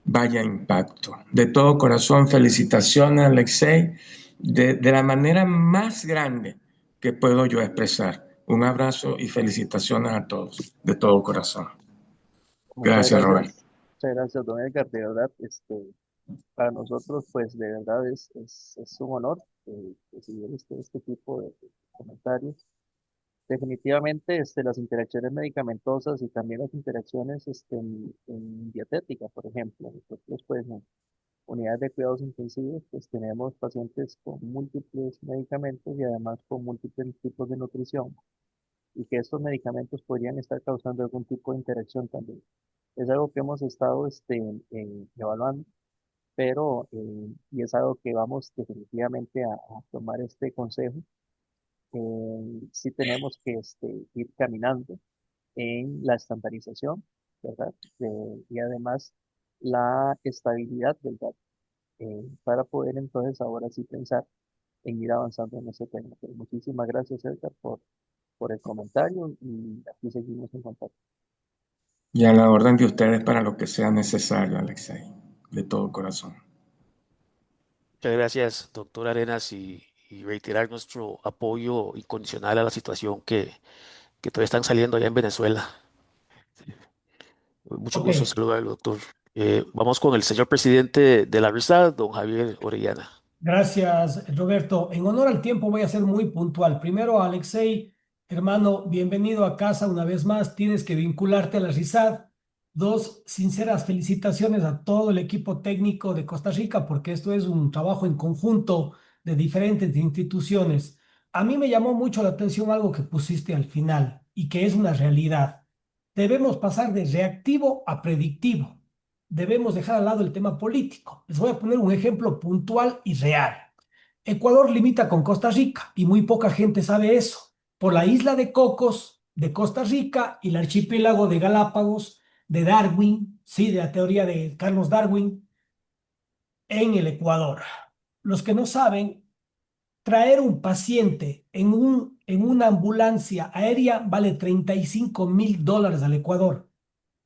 vaya impacto. De todo corazón, felicitaciones, Alexei, de la manera más grande que puedo yo expresar. Un abrazo y felicitaciones a todos, de todo corazón. Gracias, Robert. Muchas gracias, don Edgar, de verdad, para nosotros, pues, de verdad es un honor recibir este tipo de comentarios. Definitivamente, las interacciones medicamentosas y también las interacciones, en dietética, por ejemplo. Nosotros, pues, en unidades de cuidados intensivos, pues, tenemos pacientes con múltiples medicamentos y además con múltiples tipos de nutrición y que estos medicamentos podrían estar causando algún tipo de interacción también. Es algo que hemos estado, evaluando, pero, y es algo que vamos definitivamente a tomar este consejo. Sí tenemos que, ir caminando en la estandarización, ¿verdad? Y además la estabilidad del dato, para poder entonces ahora sí pensar en ir avanzando en ese tema. Pero muchísimas gracias, Edgar, por el comentario y aquí seguimos en contacto. Y a la orden de ustedes para lo que sea necesario, Alexei, de todo corazón. Muchas gracias, doctor Arenas, y reiterar nuestro apoyo incondicional a la situación que todavía están saliendo allá en Venezuela. Mucho Ok, gusto saludar al doctor. Vamos con el señor presidente de la RISAD, don Javier Orellana. gracias, Roberto. En honor al tiempo voy a ser muy puntual. Primero, Alexei, hermano, bienvenido a casa una vez más. Tienes que vincularte a la RISAD. Dos, sinceras felicitaciones a todo el equipo técnico de Costa Rica, porque esto es un trabajo en conjunto de diferentes instituciones. A mí me llamó mucho la atención algo que pusiste al final y que es una realidad. Debemos pasar de reactivo a predictivo. Debemos dejar al lado el tema político. Les voy a poner un ejemplo puntual y real. Ecuador limita con Costa Rica y muy poca gente sabe eso. Por la isla de Cocos de Costa Rica y el archipiélago de Galápagos de Darwin, sí, de la teoría de Carlos Darwin, en el Ecuador. Los que no saben, traer un paciente en una ambulancia aérea vale $35,000 al Ecuador.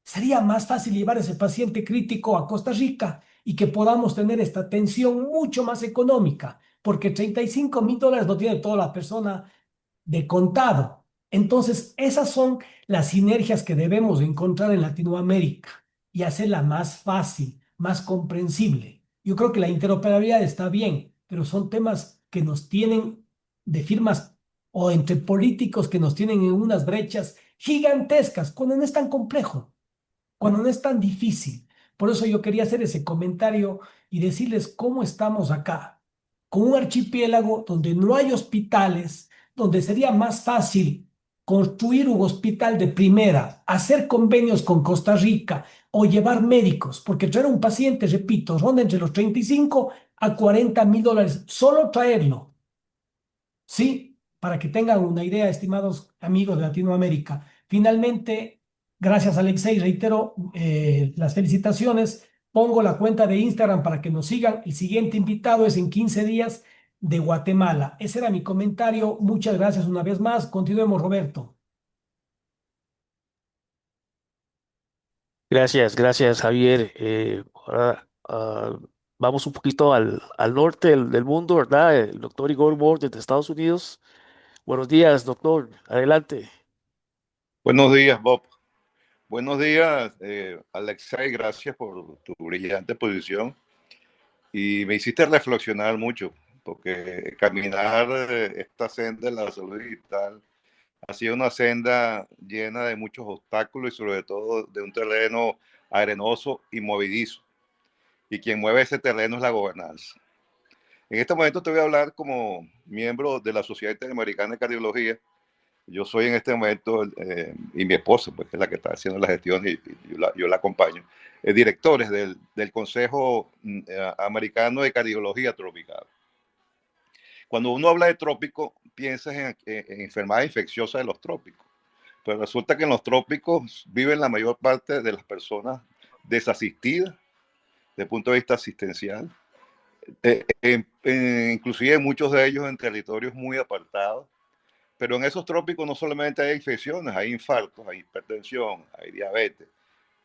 Sería más fácil llevar ese paciente crítico a Costa Rica y que podamos tener esta atención mucho más económica, porque $35,000 no tiene toda la persona de contado. Entonces, esas son las sinergias que debemos encontrar en Latinoamérica y hacerla más fácil, más comprensible. Yo creo que la interoperabilidad está bien, pero son temas que nos tienen de firmas o entre políticos que nos tienen en unas brechas gigantescas cuando no es tan complejo, cuando no es tan difícil. Por eso yo quería hacer ese comentario y decirles cómo estamos acá, con un archipiélago donde no hay hospitales, donde sería más fácil construir un hospital de primera, hacer convenios con Costa Rica o llevar médicos, porque traer un paciente, repito, ronda entre los $35,000 a $40,000, solo traerlo. Sí, para que tengan una idea, estimados amigos de Latinoamérica. Finalmente, gracias Alexei, reitero las felicitaciones. Pongo la cuenta de Instagram para que nos sigan. El siguiente invitado es en 15 días de Guatemala. Ese era mi comentario. Muchas gracias una vez más. Continuemos, Roberto. Gracias, Javier. Ahora, vamos un poquito al norte del mundo, ¿verdad? El doctor Igor Moore desde Estados Unidos. Buenos días, doctor. Adelante. Buenos días, Bob. Buenos días, Alexei. Gracias por tu brillante posición. Y me hiciste reflexionar mucho, porque caminar esta senda de la salud digital ha sido una senda llena de muchos obstáculos y sobre todo de un terreno arenoso y movedizo. Y quien mueve ese terreno es la gobernanza. En este momento te voy a hablar como miembro de la Sociedad Interamericana de Cardiología. Yo soy en este momento, y mi esposa, pues, que es la que está haciendo la gestión y yo la acompaño, directores del Consejo Americano de Cardiología Tropical. Cuando uno habla de trópico, piensas en enfermedades infecciosas de los trópicos, pero resulta que en los trópicos viven la mayor parte de las personas desasistidas desde el punto de vista asistencial, inclusive muchos de ellos en territorios muy apartados. Pero en esos trópicos no solamente hay infecciones, hay infartos, hay hipertensión, hay diabetes,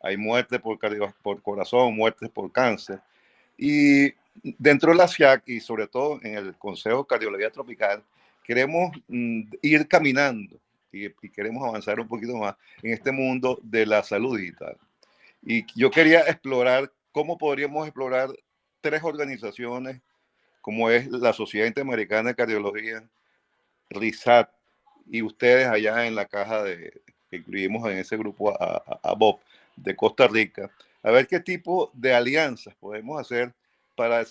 hay muertes por corazón, muertes por cáncer. Y dentro de la SIAC y sobre todo en el Consejo de Cardiología Tropical, queremos ir caminando y queremos avanzar un poquito más en este mundo de la salud digital. Y yo quería explorar cómo podríamos explorar tres organizaciones como es la Sociedad Interamericana de Cardiología, RISAT, y ustedes allá en la caja que incluimos en ese grupo a Bob de Costa Rica, a ver qué tipo de alianzas podemos hacer para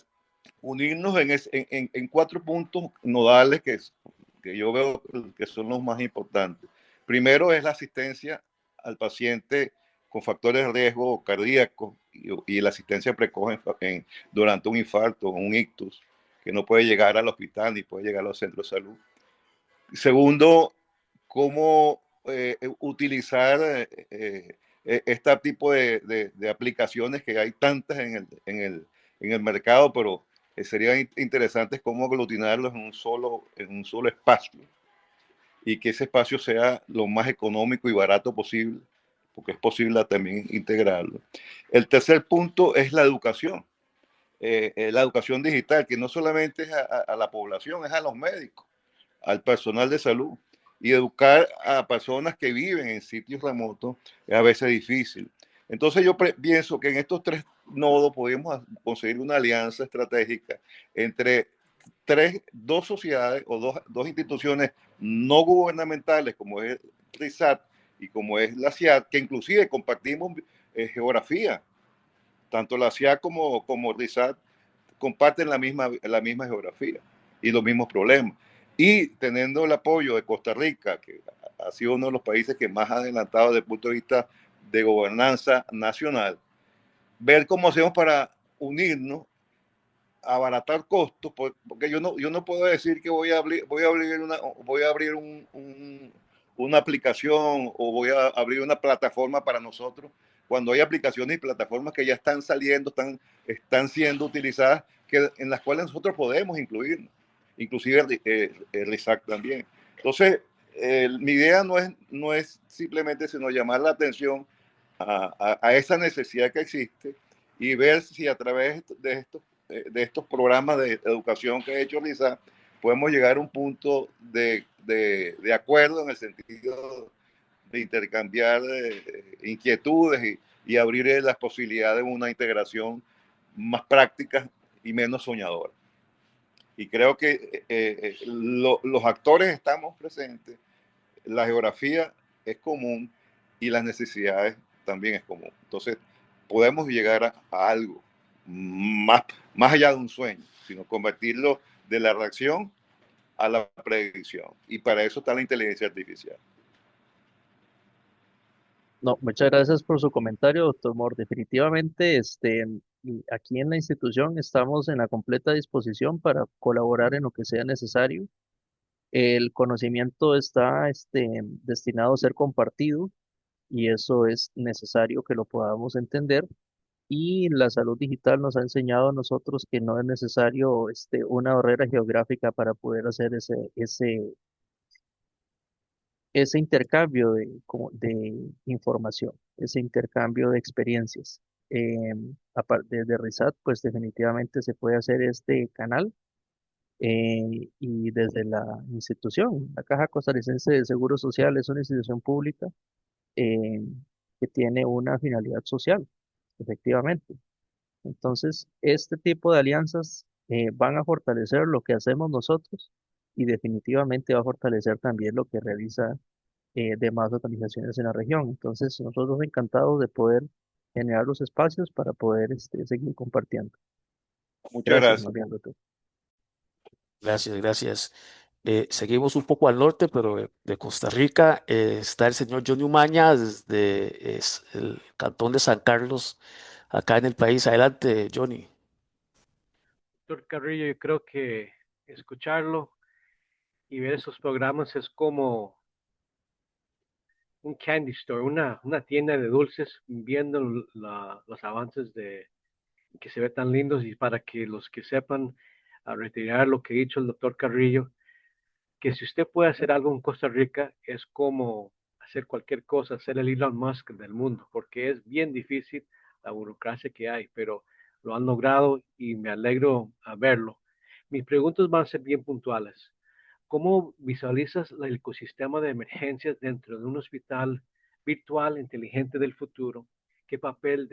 unirnos en cuatro puntos nodales que yo veo que son los más importantes. Primero es la asistencia al paciente con factores de riesgo cardíaco y la asistencia precoz durante un infarto o un ictus, que no puede llegar al hospital ni puede llegar a los centros de salud. Segundo, cómo utilizar este tipo de aplicaciones que hay tantas en el mercado, pero sería interesante cómo aglutinarlos en un solo espacio y que ese espacio sea lo más económico y barato posible, porque es posible también integrarlo. El tercer punto es la educación digital, que no solamente es a la población, es a los médicos, al personal de salud. Y educar a personas que viven en sitios remotos es a veces difícil. Entonces yo pienso que en estos tres nodos podemos conseguir una alianza estratégica entre dos sociedades o dos instituciones no gubernamentales como es RISAT y como es la CIAT, que inclusive compartimos geografía. Tanto la CIAT como RISAT comparten la misma geografía y los mismos problemas. Y teniendo el apoyo de Costa Rica, que ha sido uno de los países que más ha adelantado desde el punto de vista de gobernanza nacional, ver cómo hacemos para unirnos, abaratar costos, porque yo no puedo decir que voy a abrir una aplicación o voy a abrir una plataforma para nosotros, cuando hay aplicaciones y plataformas que ya están saliendo, están siendo utilizadas, en las cuales nosotros podemos incluirnos, inclusive el RISAC también. Entonces, mi idea no es simplemente sino llamar la atención a esa necesidad que existe y ver si a través de estos programas de educación que ha hecho RISA podemos llegar a un punto de acuerdo en el sentido de intercambiar inquietudes y abrir las posibilidades de una integración más práctica y menos soñadora. Y creo que los actores estamos presentes, la geografía es común y las necesidades también es común. Entonces, podemos llegar a algo más allá de un sueño, sino convertirlo de la reacción a la predicción. Y para eso está la inteligencia artificial. No, muchas gracias por su comentario, doctor Moore. Definitivamente, aquí en la institución estamos en la completa disposición para colaborar en lo que sea necesario. El conocimiento está, destinado a ser compartido y eso es necesario que lo podamos entender. Y la salud digital nos ha enseñado a nosotros que no es necesario, una barrera geográfica para poder hacer ese intercambio de información, ese intercambio de experiencias. Desde RISAT, pues definitivamente se puede hacer este canal y desde la institución, la Caja Costarricense de Seguro Social es una institución pública eh, que tiene una finalidad social, efectivamente. Entonces, este tipo de alianzas van a fortalecer lo que hacemos nosotros y definitivamente va a fortalecer también lo que realiza demás organizaciones en la región. Entonces, nosotros encantados de poder generar los espacios para poder seguir compartiendo. Muchas Gracias, gracias. más bien, doctor. Gracias, gracias. Seguimos un poco al norte, pero de Costa Rica está el señor Johnny Umaña desde el cantón de San Carlos, acá en el país. Adelante, Johnny. Doctor Carrillo, yo creo que escucharlo y ver esos programas es como un candy store, una tienda de dulces, viendo los avances de que se ve tan lindos y para que los que sepan a retirar lo que ha dicho el doctor Carrillo, que si usted puede hacer algo en Costa Rica es como hacer cualquier cosa, ser el Elon Musk del mundo, porque es bien difícil la burocracia que hay, pero lo han logrado y me alegro a verlo. Mis preguntas van a ser bien puntuales. ¿Cómo visualizas el ecosistema de emergencias dentro de un hospital virtual inteligente del futuro? ¿Qué papel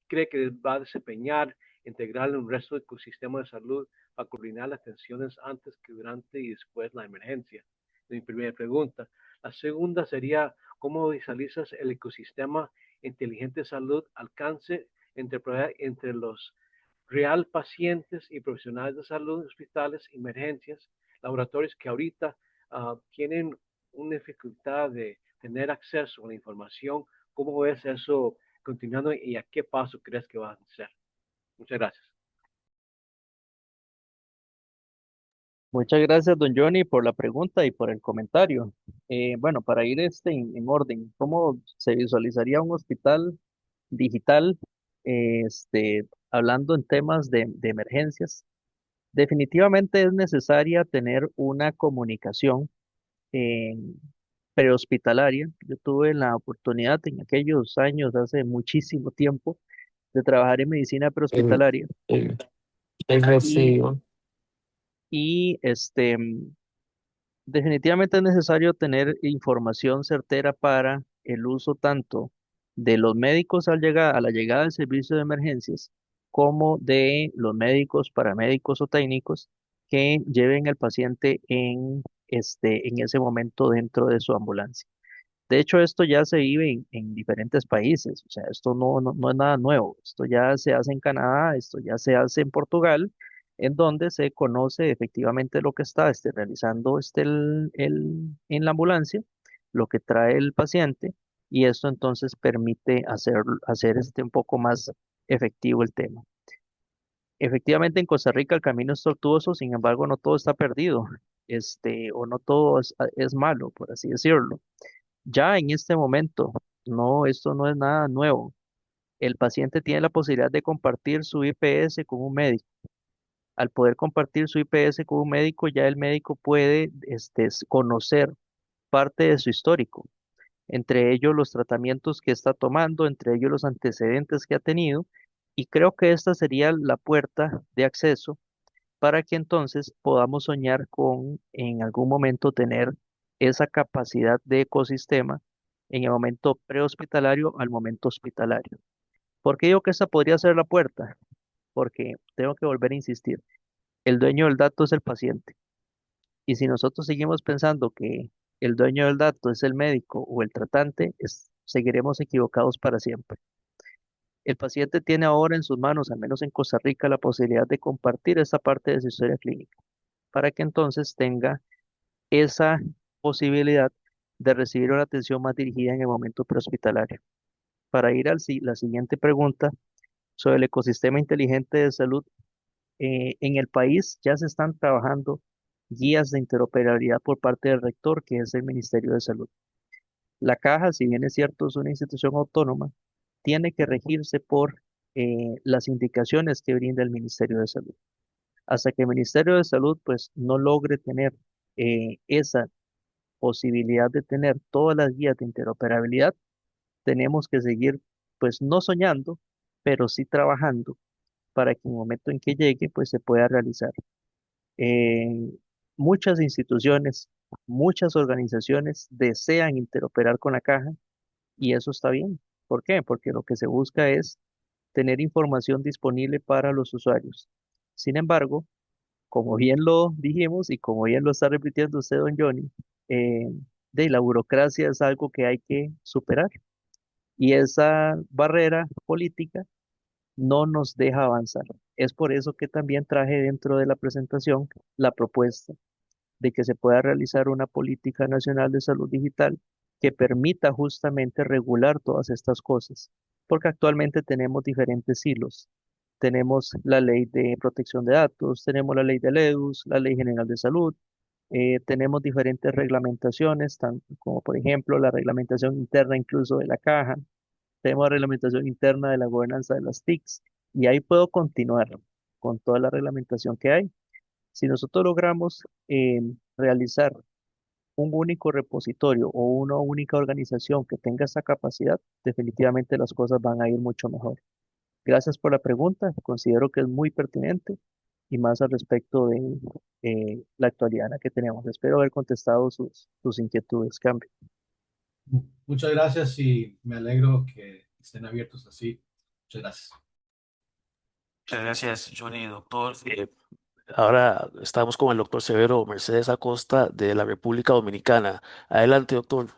cree que va a desempeñar, integrar en un resto del ecosistema de salud para coordinar las atenciones antes que durante y después la emergencia? Mi primera pregunta. La segunda sería, ¿cómo visualizas el ecosistema inteligente de salud alcance entre los real pacientes y profesionales de salud, hospitales, emergencias, laboratorios que ahorita tienen una dificultad de tener acceso a la información? ¿Cómo ves eso continuando y a qué paso crees que va a ser? Muchas gracias. Muchas gracias, don Johnny, por la pregunta y por el comentario. Bueno, para ir en orden, ¿cómo se visualizaría un hospital digital, hablando en temas de emergencias? Definitivamente es necesaria tener una comunicación eh, prehospitalaria. Yo tuve la oportunidad en aquellos años, hace muchísimo tiempo, de trabajar en medicina el, prehospitalaria el, el y, recibo. y definitivamente es necesario tener información certera para el uso tanto de los médicos a la llegada del servicio de emergencias, como de los médicos, paramédicos o técnicos que lleven al paciente en ese momento dentro de su ambulancia. De hecho, esto ya se vive en diferentes países, o sea, esto no es nada nuevo, esto ya se hace en Canadá, esto ya se hace en Portugal, en donde se conoce efectivamente lo que está realizando en la ambulancia, lo que trae el paciente, y esto entonces permite hacer un poco más efectivo el tema. Efectivamente, en Costa Rica el camino es tortuoso, sin embargo, no todo está perdido, o no todo es malo, por así decirlo. Ya en este momento, no, esto no es nada nuevo. El paciente tiene la posibilidad de compartir su IPS con un médico. Al poder compartir su IPS con un médico, ya el médico puede conocer parte de su histórico, entre ellos los tratamientos que está tomando, entre ellos los antecedentes que ha tenido, y creo que esta sería la puerta de acceso para que entonces podamos soñar con en algún momento tener esa capacidad de ecosistema en el momento prehospitalario al momento hospitalario. ¿Por qué digo que esta podría ser la puerta? Porque tengo que volver a insistir, el dueño del dato es el paciente. Y si nosotros seguimos pensando que el dueño del dato es el médico o el tratante, seguiremos equivocados para siempre. El paciente tiene ahora en sus manos, al menos en Costa Rica, la posibilidad de compartir esta parte de su historia clínica, para que entonces tenga esa posibilidad de recibir una atención más dirigida en el momento prehospitalario. Para ir a la siguiente pregunta sobre el ecosistema inteligente de salud, en el país ya se están trabajando guías de interoperabilidad por parte del rector, que es el Ministerio de Salud. La caja, si bien es cierto, es una institución autónoma, tiene que regirse por las indicaciones que brinda el Ministerio de Salud. Hasta que el Ministerio de Salud pues no logre tener esa posibilidad de tener todas las guías de interoperabilidad, tenemos que seguir, pues no soñando, pero sí trabajando para que en el momento en que llegue, pues se pueda realizar. Eh, Muchas instituciones, muchas organizaciones desean interoperar con la caja y eso está bien. ¿Por qué? Porque lo que se busca es tener información disponible para los usuarios. Sin embargo, como bien lo dijimos y como bien lo está repitiendo usted, don Johnny, eh, de la burocracia es algo que hay que superar y esa barrera política no nos deja avanzar. Es por eso que también traje dentro de la presentación la propuesta de que se pueda realizar una política nacional de salud digital que permita justamente regular todas estas cosas, porque actualmente tenemos diferentes hilos. Tenemos la ley de protección de datos, tenemos la ley del EDUS, la ley general de salud, tenemos diferentes reglamentaciones, como por ejemplo la reglamentación interna incluso de la caja, tenemos reglamentación interna de la gobernanza de las TICs, y ahí puedo continuar con toda la reglamentación que hay. Si nosotros logramos realizar un único repositorio o una única organización que tenga esa capacidad, definitivamente las cosas van a ir mucho mejor. Gracias por la pregunta, considero que es muy pertinente y más al respecto de la actualidad en la que tenemos. Espero haber contestado sus inquietudes. Cambio. Muchas gracias y me alegro que estén abiertos así. Muchas gracias. Muchas gracias, Johnny, doctor. Ahora estamos con el doctor Severo Mercedes Acosta de la República Dominicana. Adelante, doctor.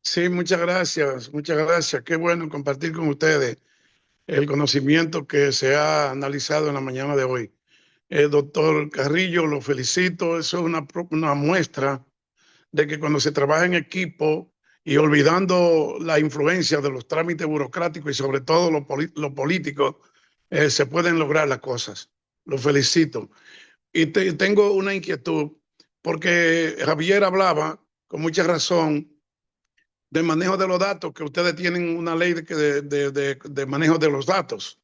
Sí, muchas gracias, muchas gracias. Qué bueno compartir con ustedes el conocimiento que se ha analizado en la mañana de hoy. Doctor Carrillo, lo felicito. Eso es una muestra de que cuando se trabaja en equipo y olvidando la influencia de los trámites burocráticos y sobre todo lo político, se pueden lograr las cosas. Lo felicito. Y tengo una inquietud porque Javier hablaba con mucha razón de manejo de los datos, que ustedes tienen una ley de manejo de los datos.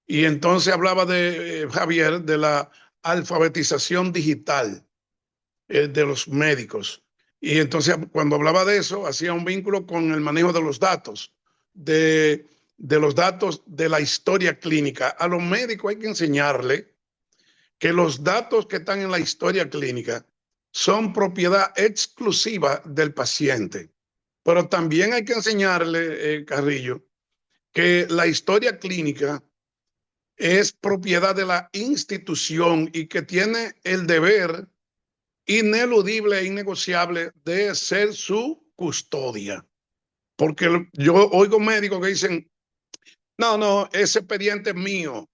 Y entonces hablaba de Javier de la alfabetización digital de los médicos. Y entonces cuando hablaba de eso, hacía un vínculo con el manejo de los datos, de los datos de la historia clínica. A los médicos hay que enseñarle que los datos que están en la historia clínica son propiedad exclusiva del paciente. Pero también hay que enseñarle, Carrillo, que la historia clínica es propiedad de la institución y que tiene el deber ineludible e innegociable de ser su custodia. Porque yo oigo médicos que dicen, no, no, ese expediente es mío.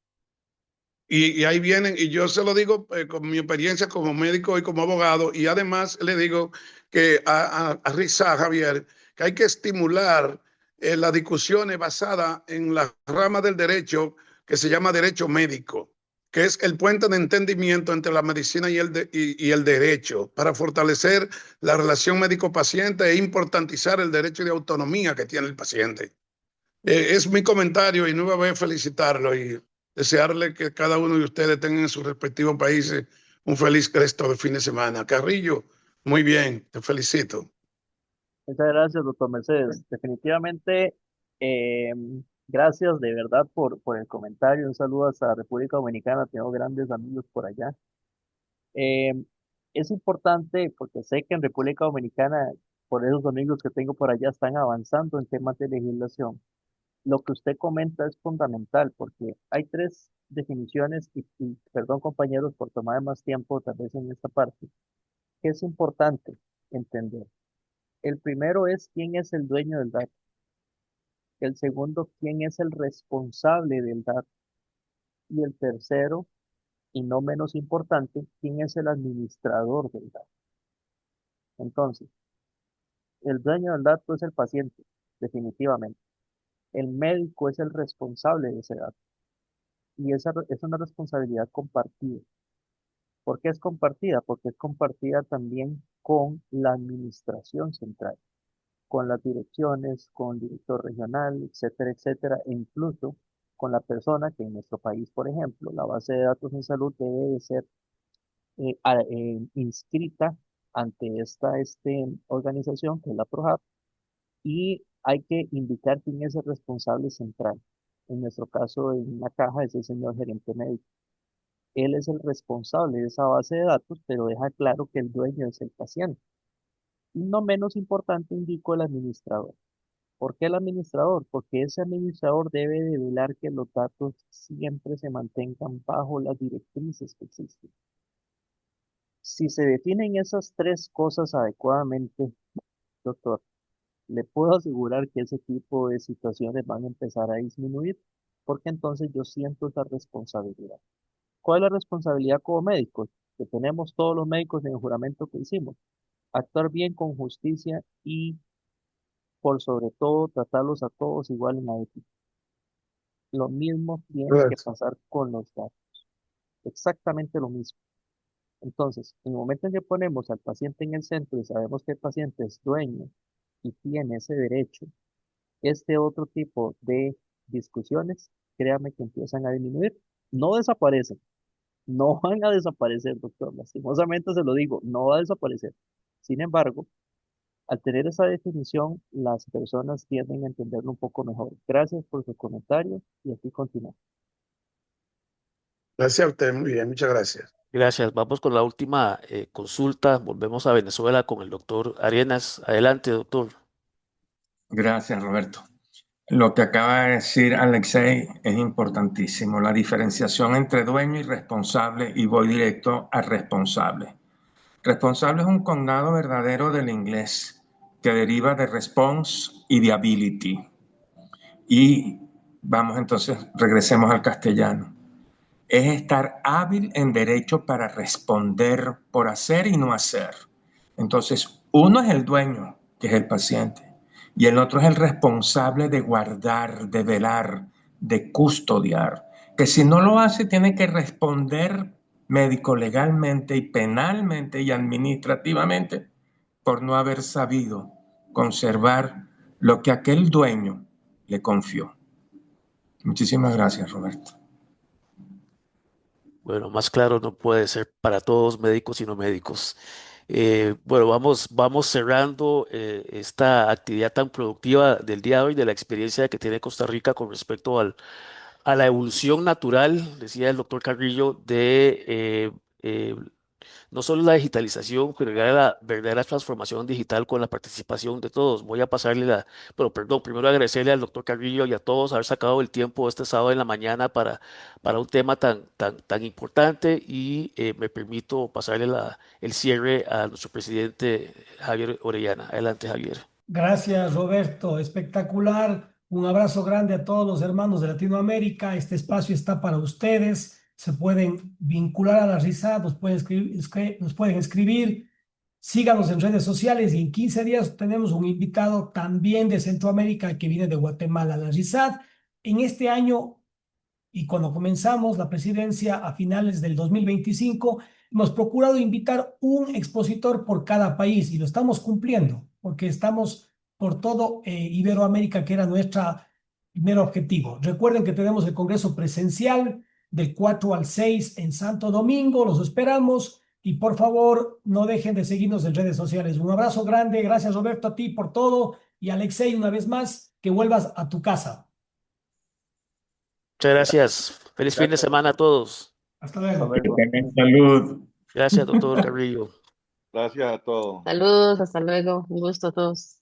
Y ahí vienen, y yo se lo digo con mi experiencia como médico y como abogado, y además le digo que a Risa, Javier, que hay que estimular las discusiones basadas en la rama del derecho que se llama derecho médico, que es el puente de entendimiento entre la medicina y el derecho, para fortalecer la relación médico-paciente e importantizar el derecho de autonomía que tiene el paciente. Es mi comentario y nuevamente felicitarlo y desearle que cada uno de ustedes tenga en sus respectivos países un feliz resto de fin de semana. Carrillo, muy bien, te felicito. Muchas gracias, doctor Mercedes. Definitivamente, eh, gracias de verdad por el comentario. Un saludo hasta República Dominicana. Tengo grandes amigos por allá. Eh, es importante porque sé que en República Dominicana, por esos amigos que tengo por allá, están avanzando en temas de legislación. Lo que usted comenta es fundamental porque hay tres definiciones y perdón compañeros por tomar más tiempo tal vez en esta parte, que es importante entender. El primero es quién es el dueño del dato. El segundo, quién es el responsable del dato. Y el tercero, y no menos importante, quién es el administrador del dato. Entonces, el dueño del dato es el paciente, definitivamente. El médico es el responsable de ese dato. Y esa es una responsabilidad compartida. ¿Por qué es compartida? Porque es compartida también con la administración central, con las direcciones, con el director regional, etcétera, etcétera, e incluso con la persona que en nuestro país, por ejemplo, la base de datos en salud debe de ser inscrita ante esta organización que es la PROJAP y hay que indicar quién es el responsable central. En nuestro caso, en la caja es el señor gerente médico. Él es el responsable de esa base de datos, pero deja claro que el dueño es el paciente. Y no menos importante, indico el administrador. ¿Por qué el administrador? Porque ese administrador debe de velar que los datos siempre se mantengan bajo las directrices que existen. Si se definen esas tres cosas adecuadamente, doctor, le puedo asegurar que ese tipo de situaciones van a empezar a disminuir, porque entonces yo siento esa responsabilidad. ¿Cuál es la responsabilidad como médicos? Que tenemos todos los médicos en el juramento que hicimos. Actuar bien con justicia y, por sobre todo, tratarlos a todos igual en la ética. Lo mismo tiene que Gracias. pasar con los datos. Exactamente lo mismo. Entonces, en el momento en que ponemos al paciente en el centro y sabemos que el paciente es dueño y tiene ese derecho, este otro tipo de discusiones, créame que empiezan a disminuir. No desaparecen, no van a desaparecer, doctor. Lastimosamente se lo digo, no va a desaparecer. Sin embargo, al tener esa definición, las personas tienden a entenderlo un poco mejor. Gracias por su comentario y aquí continuamos. Gracias a usted, muy bien, muchas gracias. Gracias. Vamos con la última consulta. Volvemos a Venezuela con el doctor Arenas. Adelante, doctor. Gracias, Roberto. Lo que acaba de decir Alexei es importantísimo, la diferenciación entre dueño y responsable, y voy directo a responsable. Responsable es un cognado verdadero del inglés que deriva de response y de ability. Y vamos entonces, regresemos al castellano. Es estar hábil en derecho para responder por hacer y no hacer. Entonces, uno es el dueño, que es el paciente, y el otro es el responsable de guardar, de velar, de custodiar, que si no lo hace tiene que responder médico legalmente y penalmente y administrativamente por no haber sabido conservar lo que aquel dueño le confió. Muchísimas gracias, Roberto. Bueno, más claro no puede ser para todos médicos y no médicos. Bueno, vamos cerrando esta actividad tan productiva del día de hoy, de la experiencia que tiene Costa Rica con respecto a la evolución natural, decía el doctor Carrillo, de no solo la digitalización, pero ya la verdadera transformación digital con la participación de todos. Voy a pasarle bueno, perdón, primero agradecerle al doctor Carrillo y a todos haber sacado el tiempo este sábado en la mañana para un tema tan importante y me permito pasarle el cierre a nuestro presidente Javier Orellana. Adelante, Javier. Gracias, Roberto. Espectacular. Un abrazo grande a todos los hermanos de Latinoamérica. Este espacio está para ustedes. Se pueden vincular a la RISA, nos pueden escribir. Síganos en redes sociales y en 15 días tenemos un invitado también de Centroamérica que viene de Guatemala, la RISAD. En este año y cuando comenzamos la presidencia a finales del 2025, hemos procurado invitar un expositor por cada país y lo estamos cumpliendo porque estamos por todo Iberoamérica, que era nuestro primer objetivo. Recuerden que tenemos el Congreso presencial del 4 al 6 en Santo Domingo, los esperamos y por favor no dejen de seguirnos en redes sociales. Un abrazo grande, gracias Roberto a ti por todo y Alexei una vez más, que vuelvas a tu casa. Muchas gracias. Feliz fin de Gracias, semana a todos. Hasta hasta luego. Que luego. tengan salud. Gracias, doctor Carrillo. Gracias a todos. Saludos, hasta luego. Un gusto a todos.